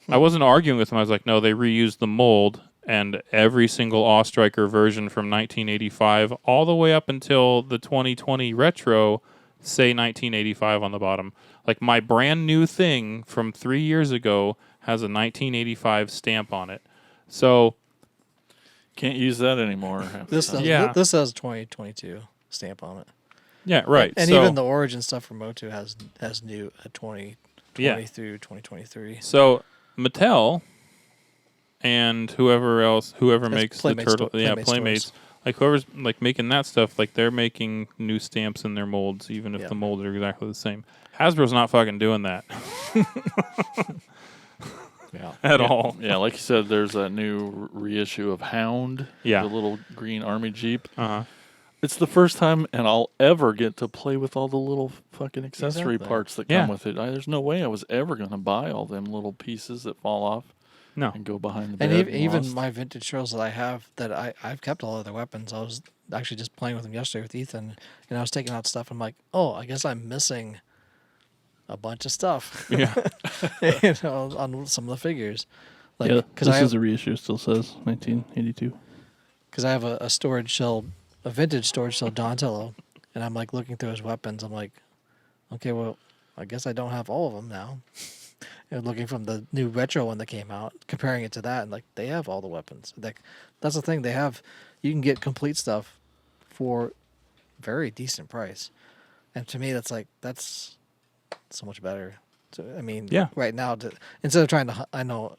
I wasn't arguing with him. I was like, no, they reused the mold, and every single Awe Striker version from 1985 all the way up until the 2020 retro say 1985 on the bottom. Like my brand new thing from 3 years ago has a 1985 stamp on it. So. Can't use that anymore. This says, Yeah. this has 2022 stamp on it. Yeah, right. And so, even the origin stuff from Motu has new 20 2020 through 2023. So Mattel and whoever makes the Playmates turtle, Playmates Playmates, stores. like whoever's like making that stuff, like they're making new stamps in their molds, even if Yeah. the molds are exactly the same. Hasbro's not fucking doing that Yeah. at all. Yeah, like you said, there's that new reissue of Hound. Yeah. The little green army Jeep. Uh-huh. It's the first time, and I'll ever get to play with all the little fucking accessory Exactly. parts that Yeah. come with it. There's no way I was ever going to buy all them little pieces that fall off No. and go behind the bed. And and even lost. my vintage turtles that I have, that I've kept all of their weapons. I was actually just playing with them yesterday with Ethan, and I was taking out stuff. I'm like, oh, I guess I'm missing a bunch of stuff. Yeah. On some of the figures. Like, yeah, because this is a reissue. It still says 1982. I have a storage shell, a vintage storage shell Donatello, and I'm like looking through his weapons. I'm like, okay, well, I guess I don't have all of them now. And looking from the new retro one that came out, comparing it to that, and like they have all the weapons. Like that's the thing, they have. You can get complete stuff for very decent price, and to me, that's so much better. So, I mean, Yeah. right now, instead of trying to, I know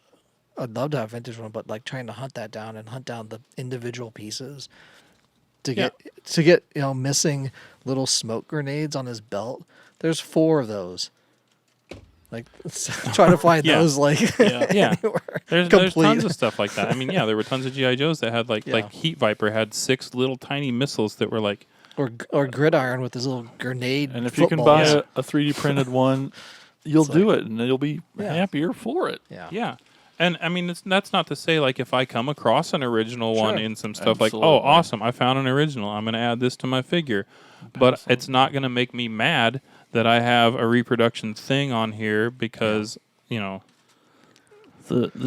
I'd love to have a vintage one, but like trying to hunt that down and hunt down the individual pieces to get missing little smoke grenades on his belt. There's 4 of those. Like trying to find Yeah. those like Yeah. anywhere. There's Complete. tons of stuff like that. I mean, yeah, there were tons of GI Joes that had like Heat Viper had 6 little tiny missiles that were like, or Gridiron with his little grenade. And if you can buy footballs. a 3D printed one, you'll It's do like- it, and you'll be Yeah. happier for it. yeah. yeah. And I mean, that's not to say like if I come across an original one Sure. in some stuff like, oh, Absolutely. awesome, I found an original, I'm going to add this to my figure. But it's not going to make me mad that I have a reproduction thing on here because, The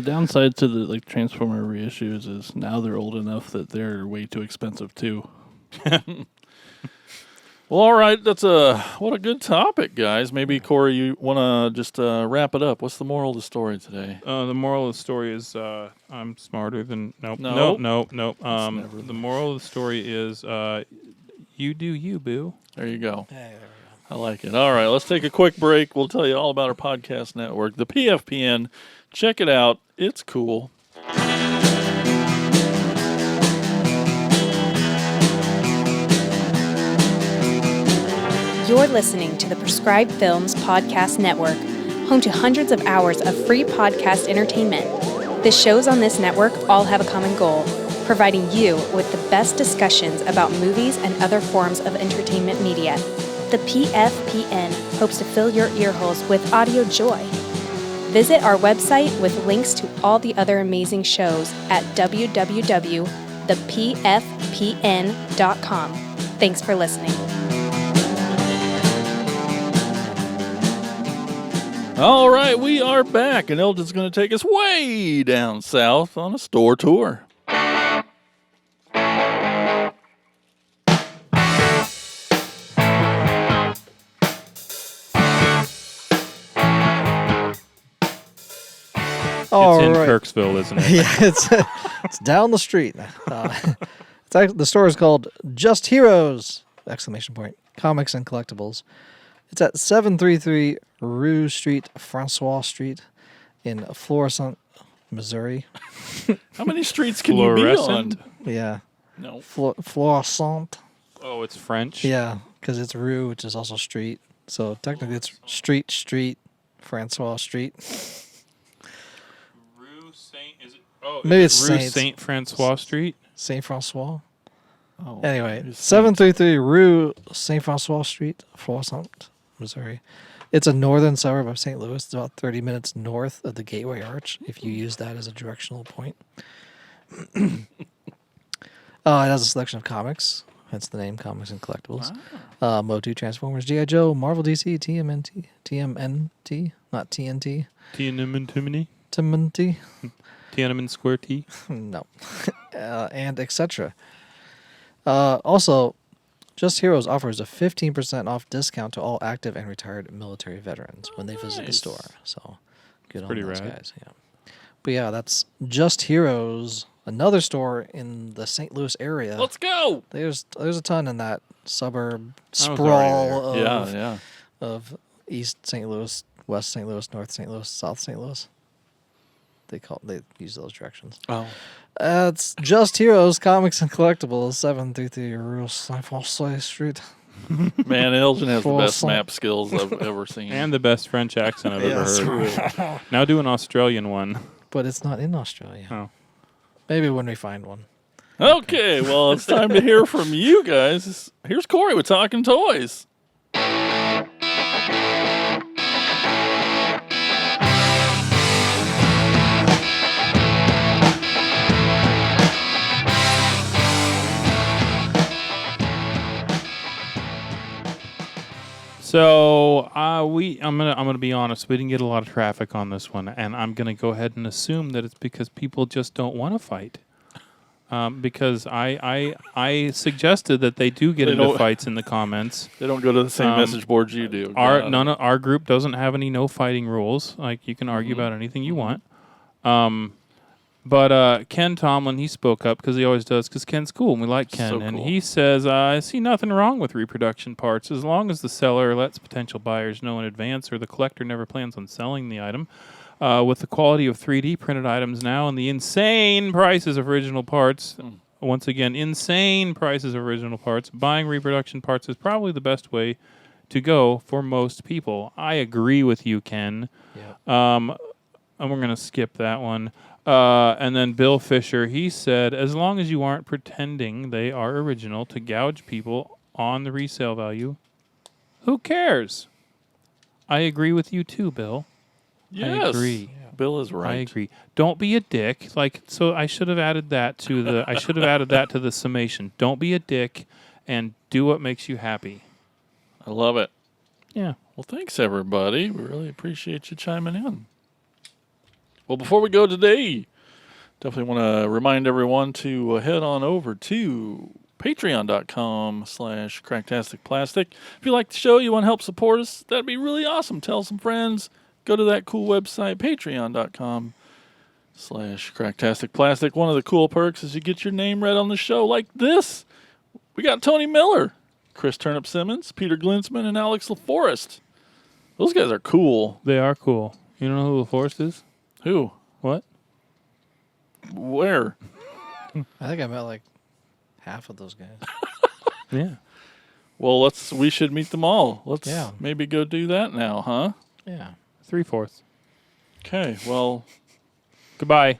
downside to the Transformer reissues is now they're old enough that they're way too expensive too. Well, all right. What a good topic, guys. Maybe Corey, you want to just wrap it up. What's the moral of the story today? the moral of the story is I'm smarter than nope. No. Nope. never The moral of the story is you do you, boo. There you go. Hey, there we go. I like it. All right, let's take a quick break. We'll tell you all about our podcast network, the PFPN. Check it out. It's cool. You're listening to the Prescribed Films Podcast Network, home to hundreds of hours of free podcast entertainment. The shows on this network all have a common goal, providing you with the best discussions about movies and other forms of entertainment media. The PFPN hopes to fill your earholes with audio joy. Visit our website with links to all the other amazing shows at www.thepfpn.com. Thanks for listening. All right, we are back, and Eldon's going to take us way down south on a store tour. All it's in right. Kirksville, isn't it? Yeah, it's down the street. The store is called Just Heroes! Exclamation point. Comics and collectibles. It's at 733 Rue Street, Francois Street, in Florissant, Missouri. How many streets can you be on? Fluorescent? Yeah, No. Florissant. Oh, it's French. Yeah, because it's Rue, which is also street. So technically, it's Street, Francois Street. Rue Saint is it? Oh, Maybe is it's it Rue Saint- Saint Francois Street. Saint Francois. Oh, Anyway, it's 733 Rue Saint Francois Street, Florissant, Missouri. It's a northern suburb of St. Louis. It's about 30 minutes north of the Gateway Arch, if you use that as a directional point. It has a selection of comics, hence the name Comics and Collectibles. Motu, Transformers, G.I. Joe, Marvel, DC, TMNT, not TNT, Tiananmen TMNT, Tiananmen Square T. no, and etc. Also, Just Heroes offers a 15% off discount to all active and retired military veterans when they visit the Nice. store. So, good on pretty those rad. guys. Yeah. But yeah, that's Just Heroes, another store in the St. Louis area. Let's go. There's a ton in that suburb already sprawl Yeah, yeah. of East St. Louis West St. Louis, North St. Louis, South St. Louis. They use those directions. Oh. It's Just Heroes, Comics and Collectibles, 733 Rue Street. Man, Elgin has the best Full map skills I've ever seen. And the best French accent I've ever heard. Now do an Australian one. But it's not in Australia. Oh. Maybe when we find one. Okay, well, it's time to hear from you guys. Here's Corey with Talking Toys. So I'm gonna be honest. We didn't get a lot of traffic on this one, and I'm gonna go ahead and assume that it's because people just don't want to fight. Because I suggested that they do get into fights in the comments. They don't go to the same message boards you do. Our group doesn't have any no fighting rules. Like you can argue about anything you want. But Ken Tomlin, he spoke up because he always does, because Ken's cool and we like Ken. So and cool. he says, I see nothing wrong with reproduction parts as long as the seller lets potential buyers know in advance or the collector never plans on selling the item. With the quality of 3D printed items now and the insane prices of original parts, once again, insane prices of original parts, buying reproduction parts is probably the best way to go for most people. I agree with you, Ken. Yep. And we're going to skip that one. And then Bill Fisher, he said, as long as you aren't pretending they are original to gouge people on the resale value, who cares? I agree with you too, Bill. Yes. I agree. Bill is right. I agree. Don't be a dick. So I should have added that to the summation. Don't be a dick and do what makes you happy. I love it. Yeah. Well, thanks, everybody. We really appreciate you chiming in. Well, before we go today, definitely want to remind everyone to head on over to patreon.com/cracktasticplastic. If you like the show, you want to help support us, that'd be really awesome. Tell some friends. Go to that cool website, patreon.com/cracktasticplastic. One of the cool perks is you get your name read on the show like this. We got Tony Miller, Chris Turnip Simmons, Peter Glinsman, and Alex LaForest. Those guys are cool. They are cool. You know who LaForest is? Who? What? Where? I think I met like half of those guys. Yeah. Well, we should meet them all. Let's Yeah. maybe go do that now, huh? Yeah. 3/4. Okay, well, Goodbye.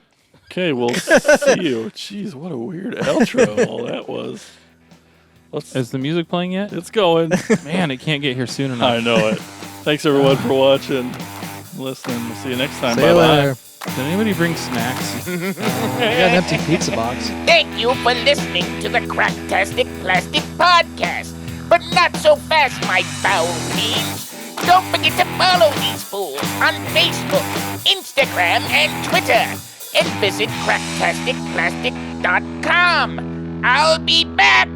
we'll see you. Jeez, what a weird outro all that was. Is the music playing yet? It's going. Man, it can't get here soon enough. I know it. Thanks, everyone, for watching, listening. We'll see you next time. See you Bye-bye. later. Did anybody bring snacks? I got an empty pizza box. Thank you for listening to the Cracktastic Plastic Podcast. But not so fast, my foul fiends. Don't forget to follow these fools on Facebook, Instagram, and Twitter. And visit cracktasticplastic.com. I'll be back.